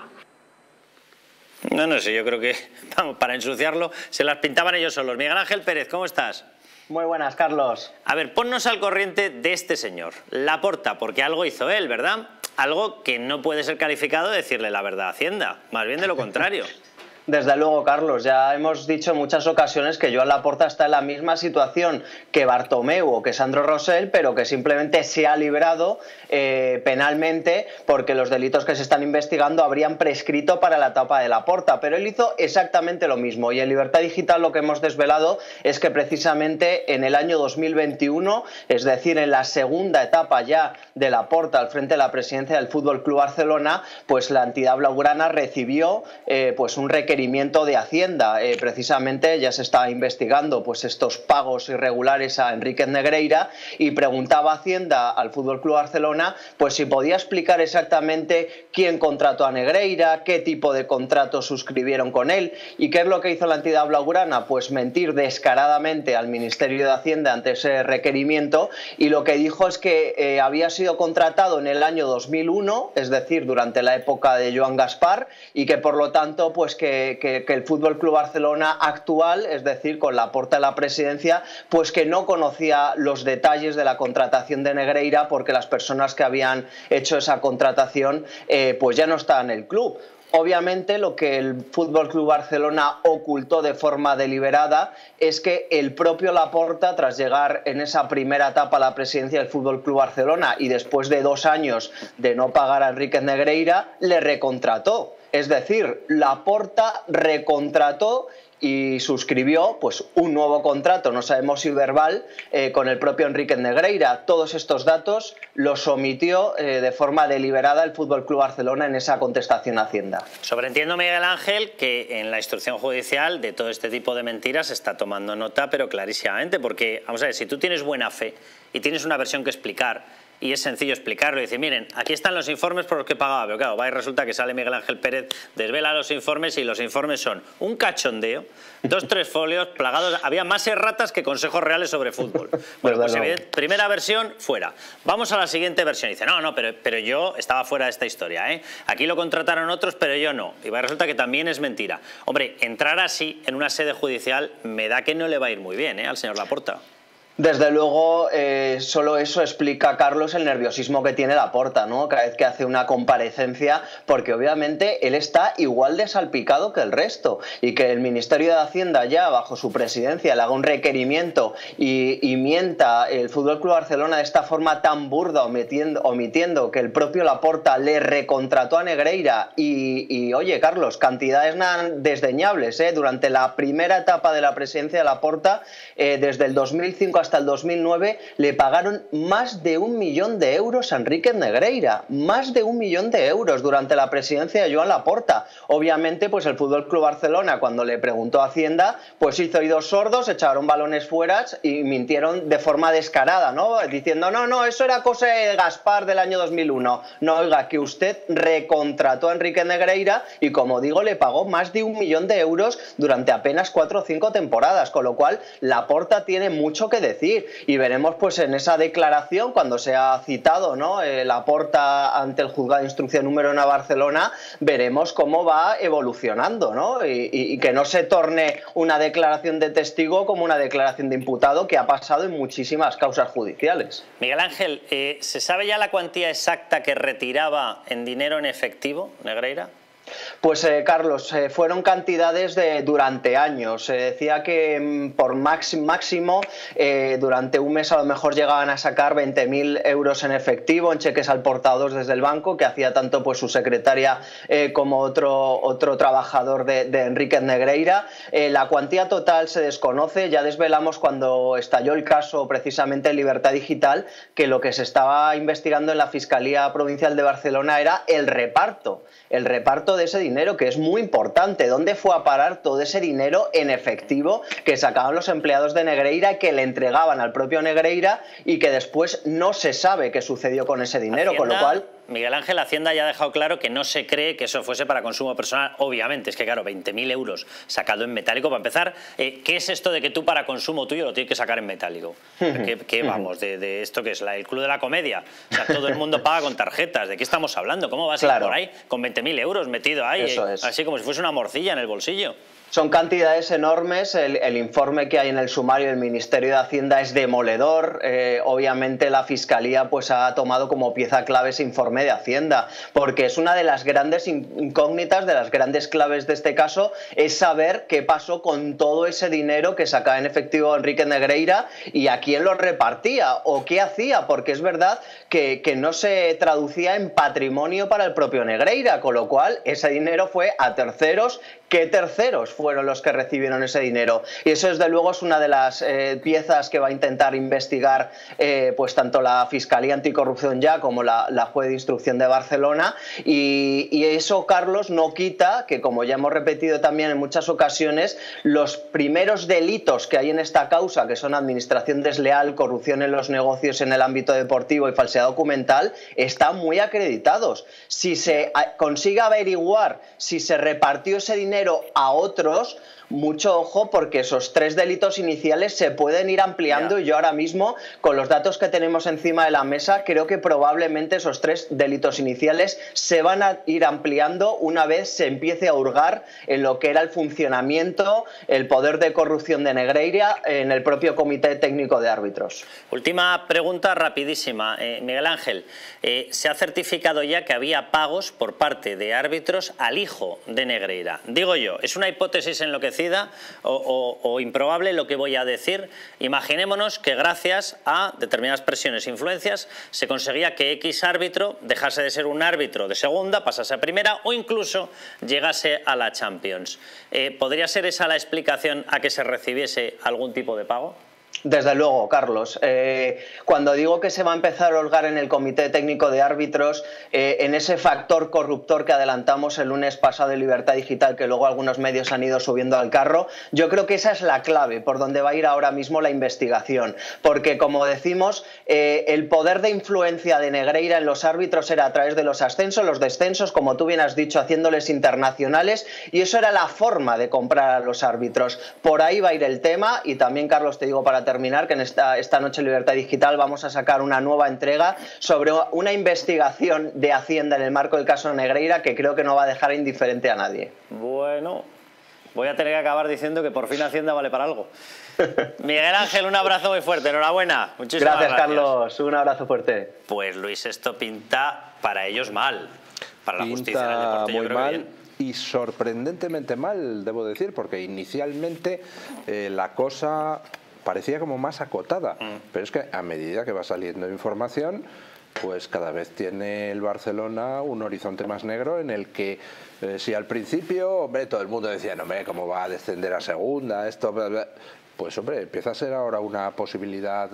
No sé, yo creo que, vamos, para ensuciarlo, se las pintaban ellos solos. Miguel Ángel Pérez, ¿cómo estás? Muy buenas, Carlos. A ver, ponnos al corriente de este señor, Laporta, porque algo hizo él, ¿verdad? Algo que no puede ser calificado de decirle la verdad a Hacienda, más bien de lo contrario. Desde luego, Carlos, ya hemos dicho en muchas ocasiones que Joan Laporta está en la misma situación que Bartomeu o que Sandro Rosell, pero que simplemente se ha librado penalmente porque los delitos que se están investigando habrían prescrito para la etapa de Laporta. Pero él hizo exactamente lo mismo, y en Libertad Digital lo que hemos desvelado es que precisamente en el año 2021, es decir, en la segunda etapa ya de Laporta al frente de la presidencia del Fútbol Club Barcelona, pues la entidad blaugrana recibió pues un requerimiento de Hacienda. Precisamente ya se está investigando pues estos pagos irregulares a Enríquez Negreira, y preguntaba a Hacienda al Fútbol Club Barcelona pues si podía explicar exactamente quién contrató a Negreira, qué tipo de contrato suscribieron con él. ¿Y qué es lo que hizo la entidad blaugrana? Pues mentir descaradamente al Ministerio de Hacienda ante ese requerimiento, y lo que dijo es que había sido contratado en el año 2001, es decir, durante la época de Joan Gaspar, y que por lo tanto pues que el Fútbol Club Barcelona actual, es decir, con Laporta en la presidencia, pues que no conocía los detalles de la contratación de Negreira, porque las personas que habían hecho esa contratación pues ya no estaban en el club. Obviamente lo que el Fútbol Club Barcelona ocultó de forma deliberada es que el propio Laporta, tras llegar en esa primera etapa a la presidencia del Fútbol Club Barcelona y después de 2 años de no pagar a Enríquez Negreira, le recontrató. Es decir, Laporta recontrató y suscribió pues un nuevo contrato, no sabemos si verbal, con el propio Enríquez Negreira. Todos estos datos los omitió de forma deliberada el Fútbol Club Barcelona en esa contestación a Hacienda. Sobreentiendo, Miguel Ángel, que en la instrucción judicial de todo este tipo de mentiras se está tomando nota, pero clarísimamente, porque, vamos a ver, si tú tienes buena fe y tienes una versión que explicar, y es sencillo explicarlo y decir, miren, aquí están los informes por los que pagaba, pero claro, va y resulta que sale Miguel Ángel Pérez, desvela los informes, y los informes son un cachondeo, 2-3 folios plagados, había más erratas que consejos reales sobre fútbol. Bueno, pues primera versión, fuera. Vamos a la siguiente versión. Y dice, no, pero yo estaba fuera de esta historia, ¿eh? Aquí lo contrataron otros, pero yo no. Y resulta que también es mentira. Hombre, entrar así en una sede judicial me da que no le va a ir muy bien, al señor Laporta. Desde luego, solo eso explica, Carlos, el nerviosismo que tiene Laporta, ¿no? Cada vez que hace una comparecencia, porque obviamente él está igual de salpicado que el resto, y que el Ministerio de Hacienda ya, bajo su presidencia, le haga un requerimiento y mienta el Fútbol Club Barcelona de esta forma tan burda, omitiendo que el propio Laporta le recontrató a Negreira y oye, Carlos, cantidades desdeñables, durante la primera etapa de la presidencia de Laporta, desde el 2005 hasta el 2009, le pagaron más de 1 millón de euros a Enríquez Negreira, más de 1 millón de euros durante la presidencia de Joan Laporta. Obviamente, pues el Fútbol Club Barcelona, cuando le preguntó a Hacienda, pues hizo oídos sordos, echaron balones fuera y mintieron de forma descarada, ¿no? Diciendo, no, eso era cosa de Gaspar del año 2001. No, oiga, que usted recontrató a Enríquez Negreira y, como digo, le pagó más de 1 millón de euros durante apenas 4 o 5 temporadas, con lo cual Laporta tiene mucho que decir, y veremos pues en esa declaración, cuando se ha citado, ¿no?, Laporta ante el juzgado de instrucción número 1 a Barcelona, veremos cómo va evolucionando, ¿no? Y que no se torne una declaración de testigo como una declaración de imputado, que ha pasado en muchísimas causas judiciales. Miguel Ángel, ¿se sabe ya la cuantía exacta que retiraba en dinero en efectivo Negreira? Pues Carlos, fueron cantidades de durante años. Se decía que por máximo durante un mes a lo mejor llegaban a sacar 20.000 euros en efectivo, en cheques al portador desde el banco, que hacía tanto pues su secretaria como otro trabajador de Enríquez Negreira. La cuantía total se desconoce. Ya desvelamos cuando estalló el caso precisamente en Libertad Digital que lo que se estaba investigando en la Fiscalía Provincial de Barcelona era el reparto de ese dinero, que es muy importante. ¿Dónde fue a parar todo ese dinero en efectivo que sacaban los empleados de Negreira, que le entregaban al propio Negreira y que después no se sabe qué sucedió con ese dinero? Hacienda, con lo cual... Miguel Ángel, Hacienda ya ha dejado claro que no se cree que eso fuese para consumo personal. Obviamente, es que claro, 20.000 euros sacado en metálico, para empezar, ¿qué es esto de que tú para consumo tuyo lo tienes que sacar en metálico? ¿Qué vamos? ¿De esto qué es? ¿El Club de la Comedia? O sea, todo el mundo paga con tarjetas. ¿De qué estamos hablando? ¿Cómo vas a ir por ahí con 20.000 euros metido ahí? Así como si fuese una morcilla en el bolsillo. Son cantidades enormes, el informe que hay en el sumario del Ministerio de Hacienda es demoledor, obviamente la Fiscalía pues ha tomado como pieza clave ese informe de Hacienda, porque es una de las grandes incógnitas, de las grandes claves de este caso, es saber qué pasó con todo ese dinero que sacaba en efectivo Enrique Negreira y a quién lo repartía o qué hacía, porque es verdad que no se traducía en patrimonio para el propio Negreira, con lo cual ese dinero fue a terceros. ¿Qué terceros fueron los que recibieron ese dinero? Y eso desde luego es una de las piezas que va a intentar investigar pues tanto la Fiscalía Anticorrupción ya como la Juez de Instrucción de Barcelona, y eso, Carlos, no quita que, como ya hemos repetido también en muchas ocasiones, los primeros delitos que hay en esta causa, que son administración desleal, corrupción en los negocios en el ámbito deportivo y falsedad documental, están muy acreditados. Si se consigue averiguar si se repartió ese dinero a otros, mucho ojo, porque esos 3 delitos iniciales se pueden ir ampliando y yo ahora mismo, con los datos que tenemos encima de la mesa, creo que probablemente esos 3 delitos iniciales se van a ir ampliando una vez se empiece a hurgar en lo que era el funcionamiento, el poder de corrupción de Negreira en el propio Comité Técnico de Árbitros. Última pregunta rapidísima. Miguel Ángel, se ha certificado ya que había pagos por parte de árbitros al hijo de Negreira. Digo yo, es una hipótesis enloquecida o improbable lo que voy a decir. Imaginémonos que gracias a determinadas presiones e influencias se conseguía que X árbitro dejase de ser un árbitro de segunda, pasase a primera o incluso llegase a la Champions. ¿Podría ser esa la explicación a que se recibiese algún tipo de pago? Desde luego, Carlos. Cuando digo que se va a empezar a holgar en el Comité Técnico de Árbitros, en ese factor corruptor que adelantamos el lunes pasado en Libertad Digital, que luego algunos medios han ido subiendo al carro, yo creo que esa es la clave por donde va a ir ahora mismo la investigación. Porque, como decimos, el poder de influencia de Negreira en los árbitros era a través de los ascensos, los descensos, como tú bien has dicho, haciéndoles internacionales, y eso era la forma de comprar a los árbitros. Por ahí va a ir el tema, y también, Carlos, te digo para terminar que en esta noche en Libertad Digital vamos a sacar una nueva entrega sobre una investigación de Hacienda en el marco del caso Negreira que creo que no va a dejar indiferente a nadie. Bueno, voy a tener que acabar diciendo que por fin Hacienda vale para algo. Miguel Ángel, un abrazo muy fuerte, enhorabuena. Muchísimas gracias. Carlos, un abrazo fuerte. Pues Luis, esto pinta para ellos mal, para la justicia en el deporte, yo creo que bien. Y sorprendentemente mal, debo decir, porque inicialmente la cosa parecía como más acotada, pero es que a medida que va saliendo información, pues cada vez tiene el Barcelona un horizonte más negro en el que si al principio, hombre, todo el mundo decía, no, hombre, ¿cómo va a descender a segunda? Esto, bla, bla. Pues hombre, empieza a ser ahora una posibilidad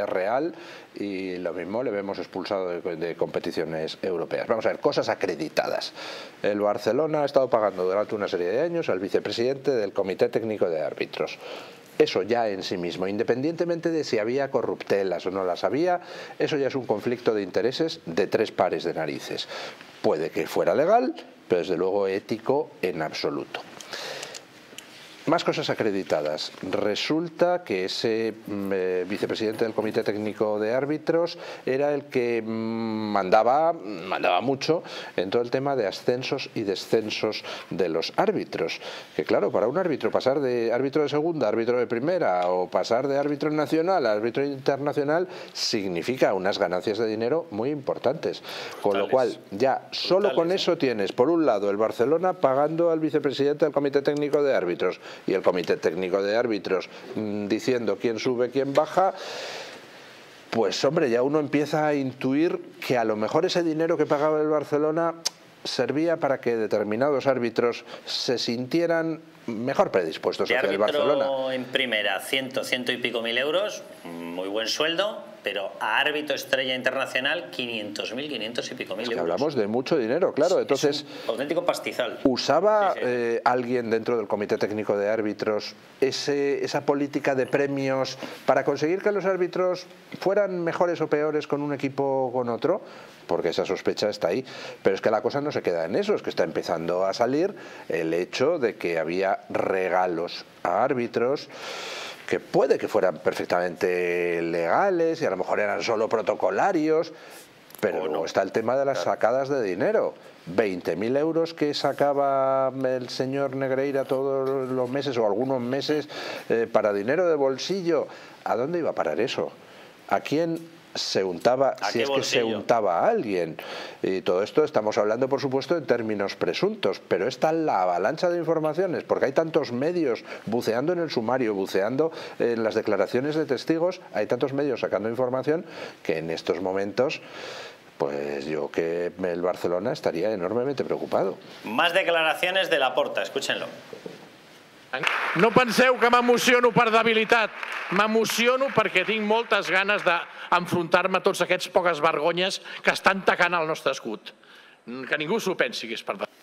real y lo mismo le vemos expulsado de competiciones europeas. Vamos a ver, cosas acreditadas. El Barcelona ha estado pagando durante una serie de años al vicepresidente del Comité Técnico de Árbitros. Eso ya en sí mismo, independientemente de si había corruptelas o no las había, eso ya es un conflicto de intereses de 3 pares de narices. Puede que fuera legal, pero desde luego ético en absoluto. Más cosas acreditadas. Resulta que ese vicepresidente del Comité Técnico de Árbitros era el que mandaba mucho en todo el tema de ascensos y descensos de los árbitros. Que claro, para un árbitro pasar de árbitro de segunda a árbitro de primera o pasar de árbitro nacional a árbitro internacional significa unas ganancias de dinero muy importantes. Con lo cual, ya solo con eso tienes, por un lado, el Barcelona pagando al vicepresidente del Comité Técnico de Árbitros y el Comité Técnico de Árbitros diciendo quién sube, quién baja, pues hombre, ya uno empieza a intuir que a lo mejor ese dinero que pagaba el Barcelona servía para que determinados árbitros se sintieran mejor predispuestos hacia el Barcelona. En primera, 100 y pico mil euros, muy buen sueldo. pero a árbitro estrella internacional 500.000, 500 y pico mil euros. Hablamos de mucho dinero, claro. Entonces, es un auténtico pastizal. ¿Usaba alguien dentro del Comité Técnico de Árbitros esa política de premios para conseguir que los árbitros fueran mejores o peores con un equipo o con otro? Porque esa sospecha está ahí. Pero es que la cosa no se queda en eso, es que está empezando a salir el hecho de que había regalos a árbitros que puede que fueran perfectamente legales y a lo mejor eran solo protocolarios, pero luego está el tema de las sacadas de dinero. 20.000 euros que sacaba el señor Negreira todos los meses o algunos meses para dinero de bolsillo. ¿A dónde iba a parar eso? ¿A quién se untaba, si es que se untaba a alguien? Y todo esto estamos hablando, por supuesto, en términos presuntos, pero está la avalancha de informaciones, porque hay tantos medios buceando en el sumario, buceando en las declaraciones de testigos, hay tantos medios sacando información que en estos momentos, pues yo que el Barcelona estaría enormemente preocupado. Más declaraciones de Laporta, escúchenlo. No penseu que m'emociono per debilitat. M'emociono perquè tinc moltes ganes d'enfrontar-me a tots aquests poques vergonyes que estan tacant el nostre escut. Que ningú s'ho pensi que és per debilitat.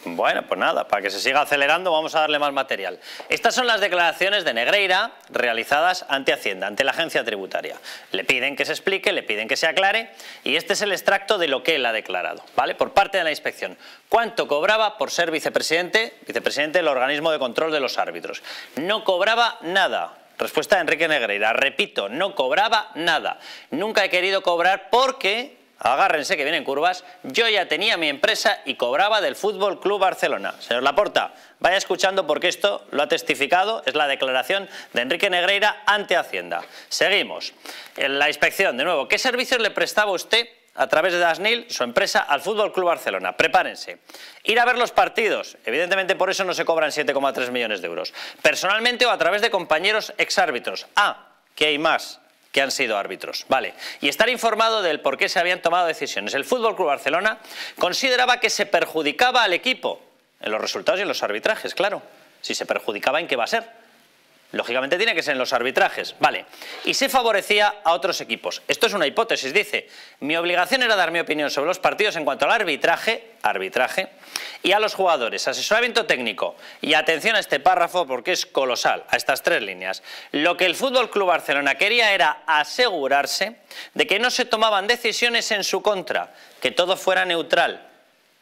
Bueno, pues nada, para que se siga acelerando vamos a darle más material. Estas son las declaraciones de Negreira realizadas ante Hacienda, ante la agencia tributaria. Le piden que se explique, le piden que se aclare y este es el extracto de lo que él ha declarado, ¿vale? Por parte de la inspección. ¿Cuánto cobraba por ser vicepresidente del organismo de control de los árbitros? No cobraba nada. Respuesta de Enrique Negreira. Repito, no cobraba nada. Nunca he querido cobrar porque... agárrense que vienen curvas, yo ya tenía mi empresa y cobraba del Fútbol Club Barcelona. Señor Laporta, vaya escuchando porque esto lo ha testificado, es la declaración de Enrique Negreira ante Hacienda. Seguimos. En la inspección, de nuevo, ¿qué servicios le prestaba usted a través de Dasnil, su empresa, al Fútbol Club Barcelona? Prepárense. Ir a ver los partidos, evidentemente por eso no se cobran 7,3 millones de euros. Personalmente o a través de compañeros exárbitros. Que hay más que han sido árbitros, vale, y estar informado del por qué se habían tomado decisiones. El Fútbol Club Barcelona consideraba que se perjudicaba al equipo en los resultados y en los arbitrajes, claro. Si se perjudicaba, ¿en qué va a ser? Lógicamente tiene que ser en los arbitrajes, vale. Y se favorecía a otros equipos. Esto es una hipótesis, dice. Mi obligación era dar mi opinión sobre los partidos en cuanto al arbitraje, y a los jugadores, asesoramiento técnico. Y atención a este párrafo porque es colosal, a estas 3 líneas. Lo que el Fútbol Club Barcelona quería era asegurarse de que no se tomaban decisiones en su contra, que todo fuera neutral.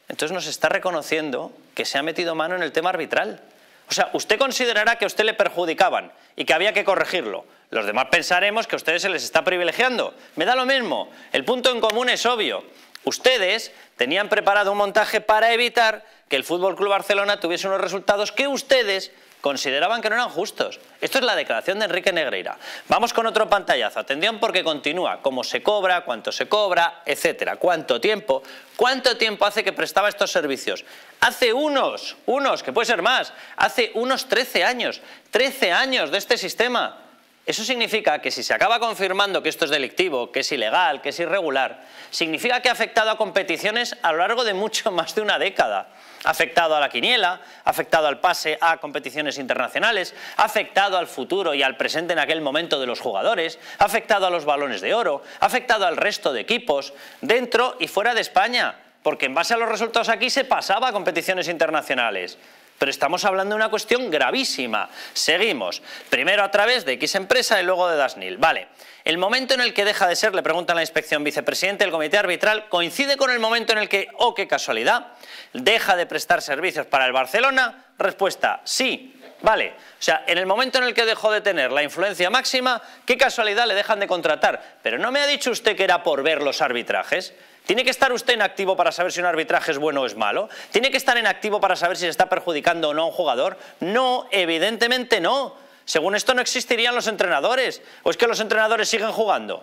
Entonces nos está reconociendo que se ha metido mano en el tema arbitral. O sea, usted considerará que a usted le perjudicaban y que había que corregirlo. Los demás pensaremos que a ustedes se les está privilegiando. Me da lo mismo. El punto en común es obvio. Ustedes tenían preparado un montaje para evitar que el Fútbol Club Barcelona tuviese unos resultados que ustedes consideraban que no eran justos. Esto es la declaración de Enrique Negreira. Vamos con otro pantallazo. Atención porque continúa. Cómo se cobra, cuánto se cobra, etcétera. ¿Cuánto tiempo? ¿Cuánto tiempo hace que prestaba estos servicios? Hace unos, que puede ser más, hace unos 13 años. 13 años de este sistema. Eso significa que si se acaba confirmando que esto es delictivo, que es ilegal, que es irregular, significa que ha afectado a competiciones a lo largo de mucho más de una década. Ha afectado a la quiniela, ha afectado al pase a competiciones internacionales, ha afectado al futuro y al presente en aquel momento de los jugadores, ha afectado a los balones de oro, ha afectado al resto de equipos, dentro y fuera de España, porque en base a los resultados aquí se pasaba a competiciones internacionales. Pero estamos hablando de una cuestión gravísima. Seguimos. Primero a través de X empresa y luego de Dasnil. Vale. El momento en el que deja de ser, le pregunta la inspección, vicepresidente del comité arbitral, ¿coincide con el momento en el que, oh qué casualidad, deja de prestar servicios para el Barcelona? Respuesta, sí. Vale. O sea, en el momento en el que dejó de tener la influencia máxima, qué casualidad le dejan de contratar. Pero no me ha dicho usted que era por ver los arbitrajes. ¿Tiene que estar usted en activo para saber si un arbitraje es bueno o es malo? ¿Tiene que estar en activo para saber si se está perjudicando o no a un jugador? No, evidentemente no. Según esto no existirían los entrenadores. ¿O es que los entrenadores siguen jugando?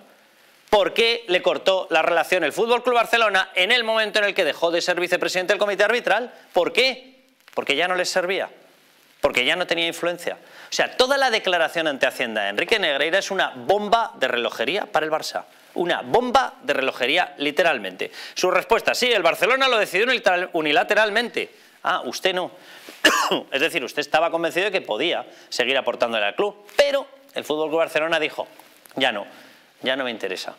¿Por qué le cortó la relación el Fútbol Club Barcelona en el momento en el que dejó de ser vicepresidente del comité arbitral? ¿Por qué? Porque ya no les servía. Porque ya no tenía influencia. O sea, toda la declaración ante Hacienda de Enrique Negreira es una bomba de relojería para el Barça. Una bomba de relojería, literalmente. Su respuesta, sí, el Barcelona lo decidió unilateralmente. Usted no. Es decir, usted estaba convencido de que podía seguir aportándole al club, pero el Fútbol Club Barcelona dijo, ya no. ya no me interesa.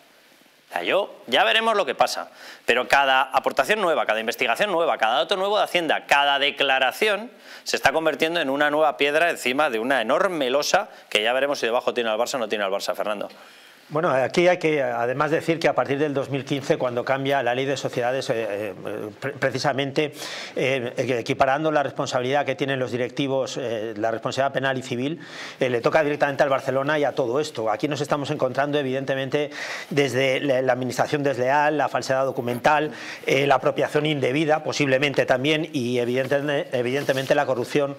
Ya veremos lo que pasa, pero cada aportación nueva, cada investigación nueva, cada dato nuevo de Hacienda, cada declaración se está convirtiendo en una nueva piedra encima de una enorme losa que ya veremos si debajo tiene al Barça o no tiene al Barça, Fernando. Bueno, aquí hay que además decir que a partir del 2015, cuando cambia la ley de sociedades, precisamente equiparando la responsabilidad que tienen los directivos, la responsabilidad penal y civil, le toca directamente al Barcelona y a todo esto. Aquí nos estamos encontrando evidentemente desde la administración desleal, la falsedad documental, la apropiación indebida, posiblemente también, y evidentemente la corrupción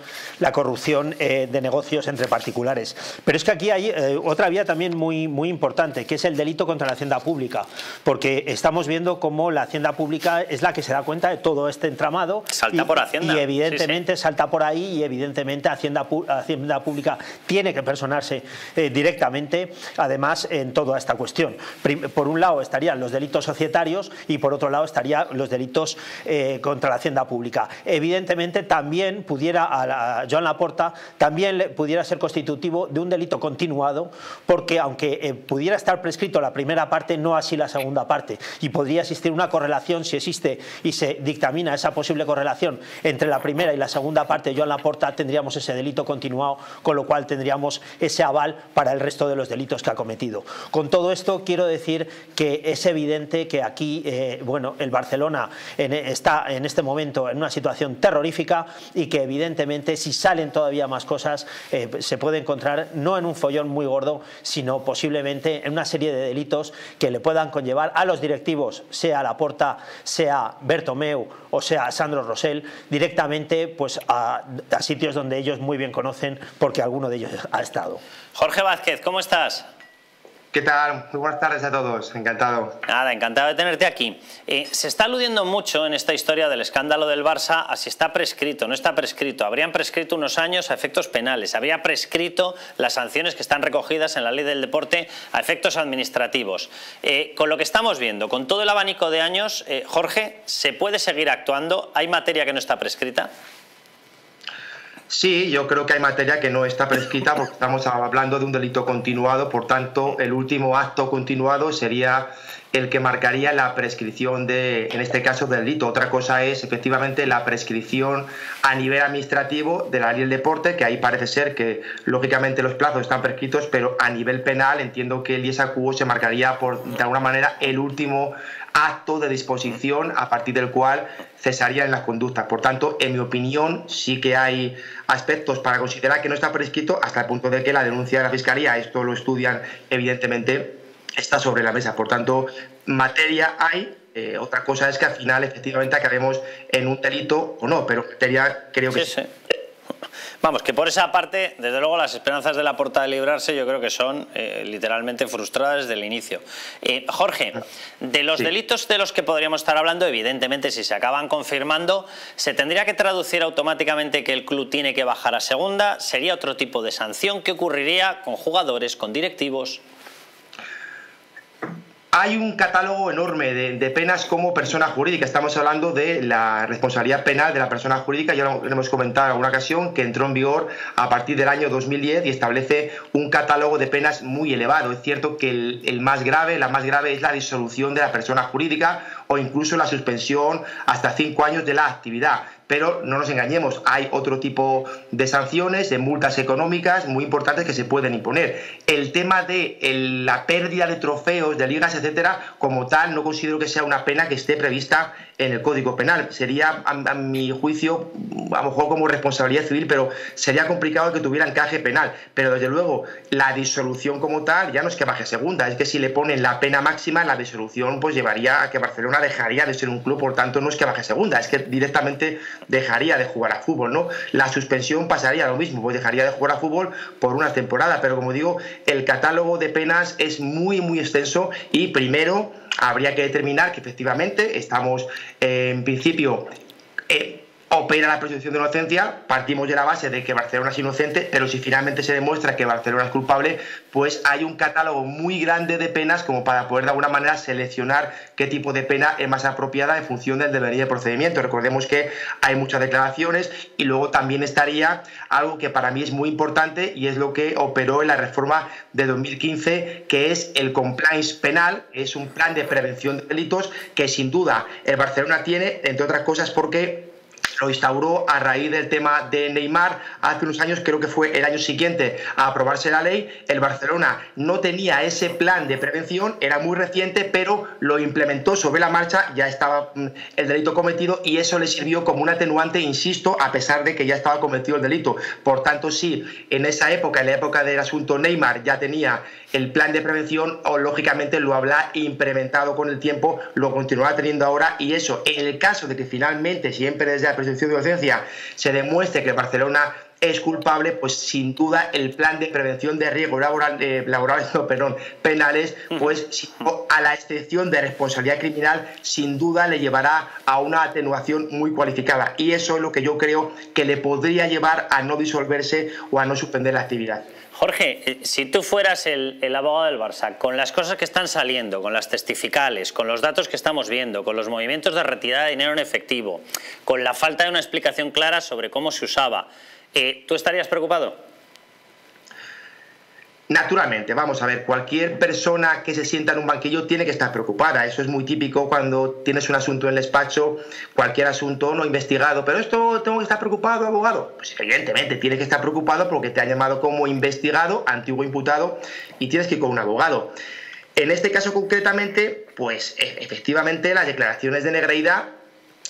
de negocios entre particulares. Pero es que aquí hay otra vía también muy importante, que es el delito contra la hacienda pública, porque estamos viendo cómo la hacienda pública es la que se da cuenta de todo este entramado. Salta por Hacienda. Y evidentemente salta por ahí, y evidentemente Hacienda Pública tiene que personarse directamente, además, en toda esta cuestión. Por un lado estarían los delitos societarios y por otro lado estarían los delitos contra la hacienda pública. Evidentemente también pudiera, Joan Laporta también pudiera ser constitutivo de un delito continuado, porque aunque pudiera estar prescrito la primera parte, no así la segunda parte, y podría existir una correlación, si existe y se dictamina esa posible correlación entre la primera y la segunda parte de Joan Laporta, tendríamos ese delito continuado, con lo cual tendríamos ese aval para el resto de los delitos que ha cometido. Con todo esto quiero decir que es evidente que aquí bueno, el Barcelona está en este momento en una situación terrorífica, y que evidentemente si salen todavía más cosas se puede encontrar no en un follón muy gordo, sino posiblemente en una serie de delitos que le puedan conllevar a los directivos, sea Laporta, sea Bertomeu o sea Sandro Rosell, directamente pues a sitios donde ellos muy bien conocen, porque alguno de ellos ha estado. Jorge Vázquez, ¿cómo estás? ¿Qué tal? Muy buenas tardes a todos, encantado. Nada, encantado de tenerte aquí. Se está aludiendo mucho en esta historia del escándalo del Barça a si está prescrito, no está prescrito. Habrían prescrito unos años a efectos penales, habría prescrito las sanciones que están recogidas en la ley del deporte a efectos administrativos. Con lo que estamos viendo, con todo el abanico de años, Jorge, ¿se puede seguir actuando? ¿Hay materia que no está prescrita? Sí, yo creo que hay materia que no está prescrita, porque estamos hablando de un delito continuado. Por tanto, el último acto continuado sería el que marcaría la prescripción en este caso, del delito. Otra cosa es efectivamente la prescripción a nivel administrativo de la ley del deporte, que ahí parece ser que lógicamente los plazos están prescritos, pero a nivel penal entiendo que el dies a quo se marcaría de alguna manera el último acto de disposición a partir del cual cesarían las conductas. Por tanto, en mi opinión, sí que hay aspectos para considerar que no está prescrito, hasta el punto de que la denuncia de la Fiscalía, esto lo estudian evidentemente, está sobre la mesa. Por tanto, materia hay. Otra cosa es que al final efectivamente acabemos en un delito o no, pero materia creo que sí. Vamos, que por esa parte, desde luego, las esperanzas de Laporta de librarse yo creo que son literalmente frustradas desde el inicio. Jorge, de los delitos de los que podríamos estar hablando, evidentemente, si se acaban confirmando, ¿se tendría que traducir automáticamente que el club tiene que bajar a segunda? ¿Sería otro tipo de sanción? ¿Qué ocurriría con jugadores, con directivos? Hay un catálogo enorme de penas como persona jurídica. Estamos hablando de la responsabilidad penal de la persona jurídica. Ya lo hemos comentado en alguna ocasión, que entró en vigor a partir del año 2010 y establece un catálogo de penas muy elevado. Es cierto que la más grave es la disolución de la persona jurídica, o incluso la suspensión hasta 5 años de la actividad. Pero no nos engañemos, hay otro tipo de sanciones, de multas económicas muy importantes que se pueden imponer. El tema de la pérdida de trofeos, de ligas, etcétera, como tal, no considero que sea una pena que esté prevista en el Código Penal. Sería, a mi juicio, a lo mejor como responsabilidad civil, pero sería complicado que tuviera encaje penal. Pero desde luego, la disolución como tal ya no es que baje a segunda, es que si le ponen la pena máxima, la disolución pues llevaría a que Barcelona dejaría de ser un club. Por tanto, no es que baje a segunda, es que directamente dejaría de jugar a fútbol, ¿no? La suspensión pasaría lo mismo, pues dejaría de jugar a fútbol por una temporada. Pero como digo, el catálogo de penas es muy, muy extenso, y primero habría que determinar que efectivamente estamos en principio opera la presunción de inocencia. Partimos de la base de que Barcelona es inocente, pero si finalmente se demuestra que Barcelona es culpable, pues hay un catálogo muy grande de penas como para poder de alguna manera seleccionar qué tipo de pena es más apropiada en función del devenir del procedimiento. Recordemos que hay muchas declaraciones y luego también estaría algo que para mí es muy importante y es lo que operó en la reforma de 2015, que es el compliance penal. Es un plan de prevención de delitos que sin duda el Barcelona tiene, entre otras cosas porque lo instauró a raíz del tema de Neymar hace unos años, creo que fue el año siguiente a aprobarse la ley. El Barcelona no tenía ese plan de prevención, era muy reciente, pero lo implementó sobre la marcha, ya estaba el delito cometido y eso le sirvió como un atenuante, insisto, a pesar de que ya estaba cometido el delito. Por tanto, sí, en esa época, en la época del asunto Neymar, ya tenía el plan de prevención, o lógicamente lo habrá implementado con el tiempo, lo continuará teniendo ahora, y eso, en el caso de que finalmente, siempre desde la presunción de inocencia, se demuestre que Barcelona es culpable, pues sin duda el plan de prevención de riesgos penales, pues a la excepción de responsabilidad criminal, sin duda le llevará a una atenuación muy cualificada, y eso es lo que yo creo que le podría llevar a no disolverse o a no suspender la actividad. Jorge, si tú fueras el abogado del Barça, con las cosas que están saliendo, con las testificales, con los datos que estamos viendo, con los movimientos de retirada de dinero en efectivo, con la falta de una explicación clara sobre cómo se usaba, ¿tú estarías preocupado? Naturalmente, vamos a ver, cualquier persona que se sienta en un banquillo tiene que estar preocupada. Eso es muy típico cuando tienes un asunto en el despacho, cualquier asunto no investigado. Pero esto tengo que estar preocupado, abogado. Pues evidentemente tienes que estar preocupado porque te han llamado como investigado, antiguo imputado, y tienes que ir con un abogado. En este caso concretamente, pues efectivamente las declaraciones de Negreira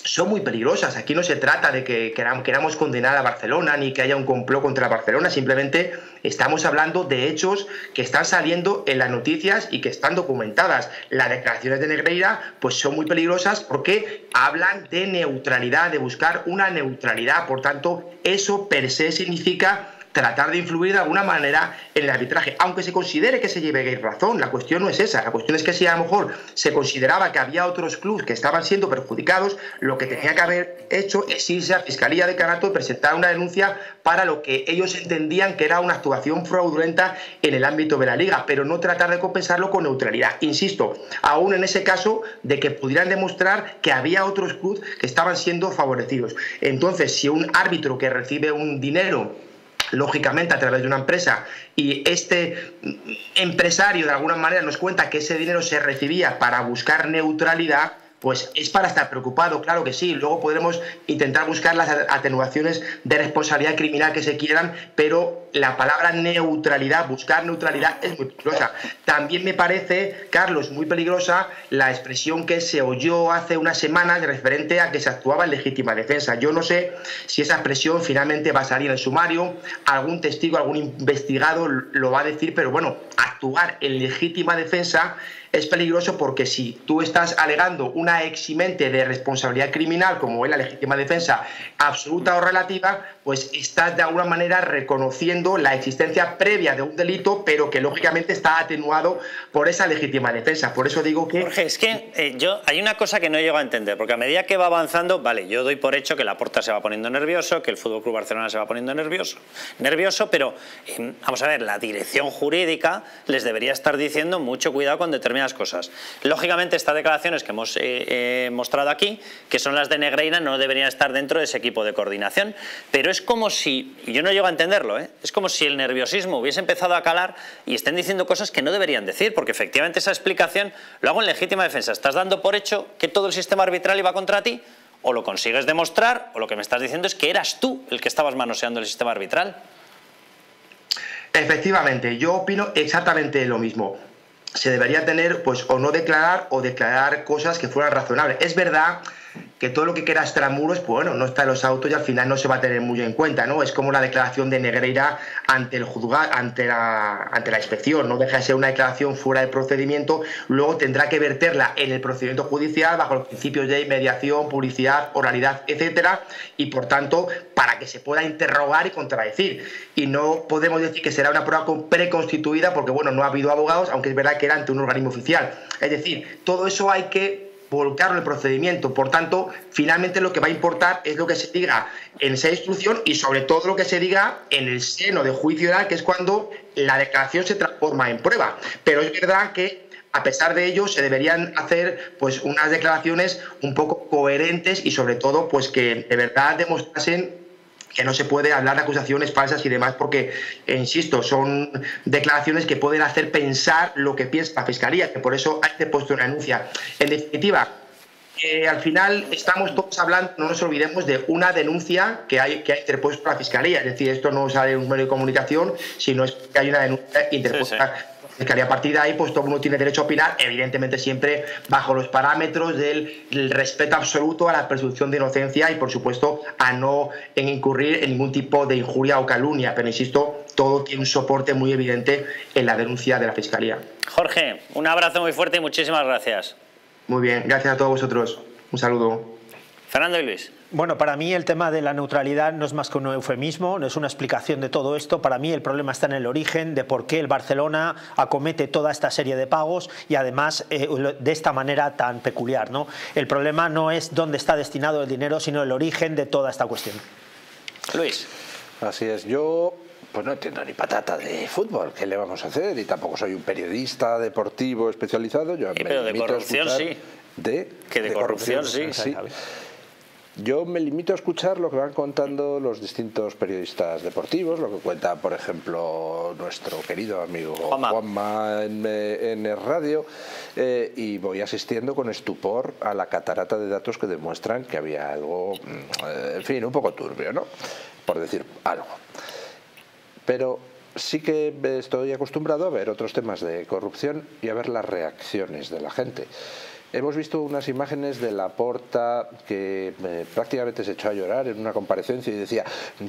son muy peligrosas. Aquí no se trata de que queramos condenar a Barcelona ni que haya un complot contra Barcelona, simplemente estamos hablando de hechos que están saliendo en las noticias y que están documentadas. Las declaraciones de Negreira pues son muy peligrosas porque hablan de neutralidad, de buscar una neutralidad. Por tanto, eso per se significa tratar de influir de alguna manera en el arbitraje, aunque se considere que se lleve razón. La cuestión no es esa, la cuestión es que si a lo mejor se consideraba que había otros clubes que estaban siendo perjudicados, lo que tenía que haber hecho es irse a Fiscalía de Canato y presentar una denuncia para lo que ellos entendían que era una actuación fraudulenta en el ámbito de la Liga, pero no tratar de compensarlo con neutralidad. Insisto, aún en ese caso de que pudieran demostrar que había otros clubes que estaban siendo favorecidos. Entonces, si un árbitro que recibe un dinero, lógicamente a través de una empresa, y este empresario de alguna manera nos cuenta que ese dinero se recibía para buscar neutralidad, pues es para estar preocupado, claro que sí. Luego podremos intentar buscar las atenuaciones de responsabilidad criminal que se quieran, pero la palabra neutralidad, buscar neutralidad, es muy peligrosa. También me parece, Carlos, muy peligrosa la expresión que se oyó hace unas semanas referente a que se actuaba en legítima defensa. Yo no sé si esa expresión finalmente va a salir en el sumario, algún testigo, algún investigado lo va a decir, pero bueno, actuar en legítima defensa es peligroso porque si tú estás alegando una eximente de responsabilidad criminal, como es la legítima defensa, absoluta o relativa, pues estás de alguna manera reconociendo la existencia previa de un delito, pero que lógicamente está atenuado por esa legítima defensa. Por eso digo que... Jorge, es que hay una cosa que no llego a entender, porque a medida que va avanzando, vale, yo doy por hecho que Laporta se va poniendo nervioso, que el FC Barcelona se va poniendo nervioso, pero vamos a ver, la dirección jurídica les debería estar diciendo mucho cuidado con determinadas cosas. Lógicamente, estas declaraciones que hemos mostrado aquí, que son las de Negreira, no deberían estar dentro de ese equipo de coordinación, pero es como si, y yo no llego a entenderlo, es como si el nerviosismo hubiese empezado a calar y estén diciendo cosas que no deberían decir, porque efectivamente esa explicación lo hago en legítima defensa. ¿Estás dando por hecho que todo el sistema arbitral iba contra ti? ¿O lo consigues demostrar? ¿O lo que me estás diciendo es que eras tú el que estabas manoseando el sistema arbitral? Efectivamente, yo opino exactamente lo mismo. Se debería tener, pues, o no declarar o declarar cosas que fueran razonables. Es verdad que todo lo que queda extramuros, pues bueno, no está en los autos y al final no se va a tener muy en cuenta, ¿no? Es como la declaración de Negreira ante el juzgado, ante la inspección, no deja de ser una declaración fuera de procedimiento, luego tendrá que verterla en el procedimiento judicial bajo los principios de mediación, publicidad, oralidad, etcétera, y por tanto, para que se pueda interrogar y contradecir. Y no podemos decir que será una prueba preconstituida porque, bueno, no ha habido abogados, aunque es verdad que era ante un organismo oficial. Es decir, todo eso hay que volcarlo en el procedimiento. Por tanto, finalmente lo que va a importar es lo que se diga en esa instrucción y sobre todo lo que se diga en el seno de juicio oral, que es cuando la declaración se transforma en prueba. Pero es verdad que a pesar de ello se deberían hacer pues unas declaraciones un poco coherentes y sobre todo pues que de verdad demostrasen que no se puede hablar de acusaciones falsas y demás porque, insisto, son declaraciones que pueden hacer pensar lo que piensa la Fiscalía, que por eso hay que puesto una denuncia. En definitiva, al final estamos todos hablando, no nos olvidemos de una denuncia que ha interpuesto la Fiscalía, es decir, esto no sale en un medio de comunicación, sino es que hay una denuncia interpuesta. Sí. A partir de ahí, pues todo el mundo tiene derecho a opinar, evidentemente siempre bajo los parámetros del respeto absoluto a la presunción de inocencia y, por supuesto, a no incurrir en ningún tipo de injuria o calumnia. Pero, insisto, todo tiene un soporte muy evidente en la denuncia de la Fiscalía. Jorge, un abrazo muy fuerte y muchísimas gracias. Muy bien, gracias a todos vosotros. Un saludo. Fernando y Luis. Bueno, para mí el tema de la neutralidad no es más que un eufemismo, no es una explicación de todo esto. Para mí el problema está en el origen de por qué el Barcelona acomete toda esta serie de pagos y además de esta manera tan peculiar, ¿no? El problema no es dónde está destinado el dinero, sino el origen de toda esta cuestión. Luis. Así es, yo pues no entiendo ni patata de fútbol, ¿qué le vamos a hacer? Y tampoco soy un periodista deportivo especializado. Yo pero de corrupción sí. De corrupción sí. Yo me limito a escuchar lo que van contando los distintos periodistas deportivos, lo que cuenta, por ejemplo, nuestro querido amigo Juanma en el radio, y voy asistiendo con estupor a la catarata de datos que demuestran que había algo, en fin, un poco turbio, ¿no? Por decir algo. Pero sí que estoy acostumbrado a ver otros temas de corrupción y a ver las reacciones de la gente. Hemos visto unas imágenes de Laporta que prácticamente se echó a llorar en una comparecencia y decía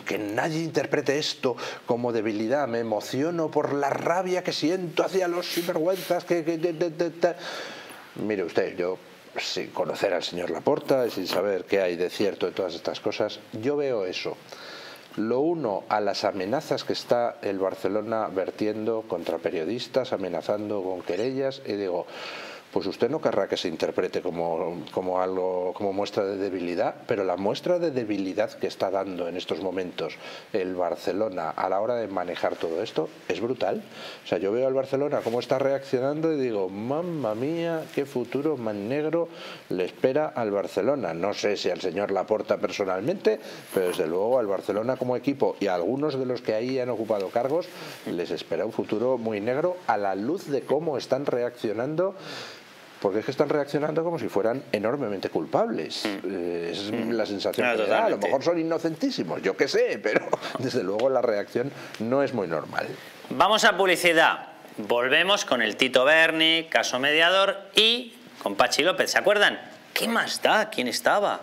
que nadie interprete esto como debilidad, me emociono por la rabia que siento hacia los sinvergüenzas Mire usted, yo sin conocer al señor Laporta y sin saber qué hay de cierto de todas estas cosas, yo veo eso. Lo uno a las amenazas que está el Barcelona vertiendo contra periodistas, amenazando con querellas, y digo, pues usted no querrá que se interprete como algo, como muestra de debilidad, pero la muestra de debilidad que está dando en estos momentos el Barcelona a la hora de manejar todo esto es brutal. O sea, yo veo al Barcelona cómo está reaccionando y digo, mamma mía, qué futuro más negro le espera al Barcelona. No sé si al señor Laporta personalmente, pero desde luego al Barcelona como equipo y a algunos de los que ahí han ocupado cargos les espera un futuro muy negro a la luz de cómo están reaccionando. Porque es que están reaccionando como si fueran enormemente culpables. Es la sensación que da. A lo mejor son inocentísimos, yo qué sé, pero desde luego la reacción no es muy normal. Vamos a publicidad. Volvemos con el Tito Berni, caso mediador, y con Pachi López. ¿Se acuerdan? ¿Qué más da quién estaba?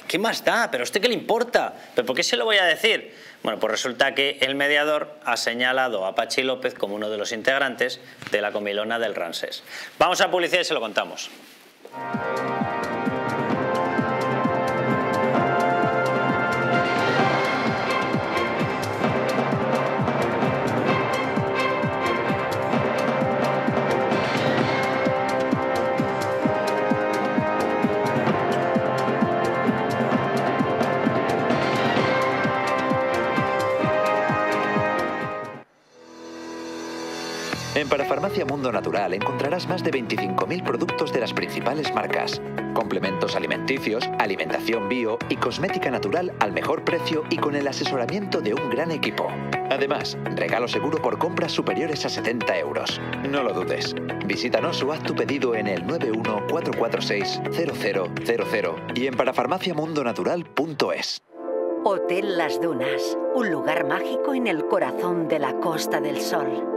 ¿Qué más da? ¿Pero a usted qué le importa? ¿Pero por qué se lo voy a decir? Bueno, pues resulta que el mediador ha señalado a Pachi López como uno de los integrantes de la comilona del Ramsés. Vamos a publicidad y se lo contamos. En Parafarmacia Mundo Natural encontrarás más de 25.000 productos de las principales marcas. Complementos alimenticios, alimentación bio y cosmética natural al mejor precio y con el asesoramiento de un gran equipo. Además, regalo seguro por compras superiores a 70 euros. No lo dudes. Visítanos o haz tu pedido en el 914460000 y en parafarmaciamundonatural.es. Hotel Las Dunas, un lugar mágico en el corazón de la Costa del Sol.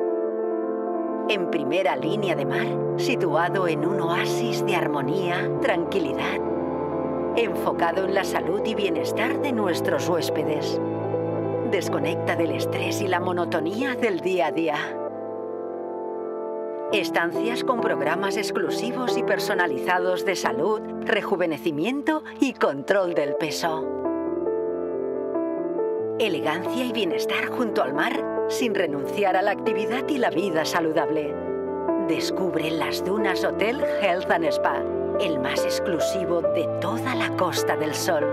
En primera línea de mar, situado en un oasis de armonía, tranquilidad, enfocado en la salud y bienestar de nuestros huéspedes. Desconecta del estrés y la monotonía del día a día. Estancias con programas exclusivos y personalizados de salud, rejuvenecimiento y control del peso. Elegancia y bienestar junto al mar, sin renunciar a la actividad y la vida saludable. Descubre Las Dunas Hotel Health and Spa. el más exclusivo de toda la Costa del Sol.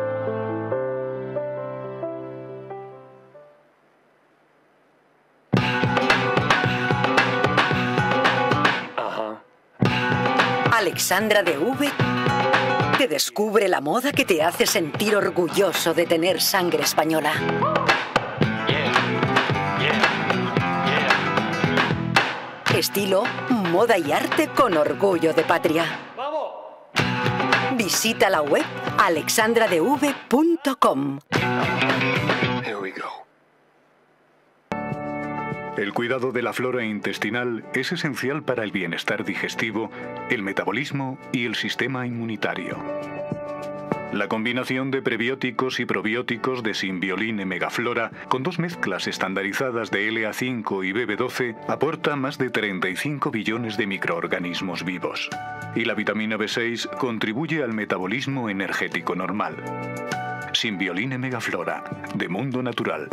Alexandra DV te descubre la moda que te hace sentir orgulloso de tener sangre española. Estilo, moda y arte con orgullo de patria. Visita la web alexandradv.com. El cuidado de la flora intestinal es esencial para el bienestar digestivo, el metabolismo y el sistema inmunitario. La combinación de prebióticos y probióticos de Symbioline Megaflora, con 2 mezclas estandarizadas de LA5 y BB12, aporta más de 35 billones de microorganismos vivos. Y la vitamina B6 contribuye al metabolismo energético normal. Symbioline Megaflora, de Mundo Natural.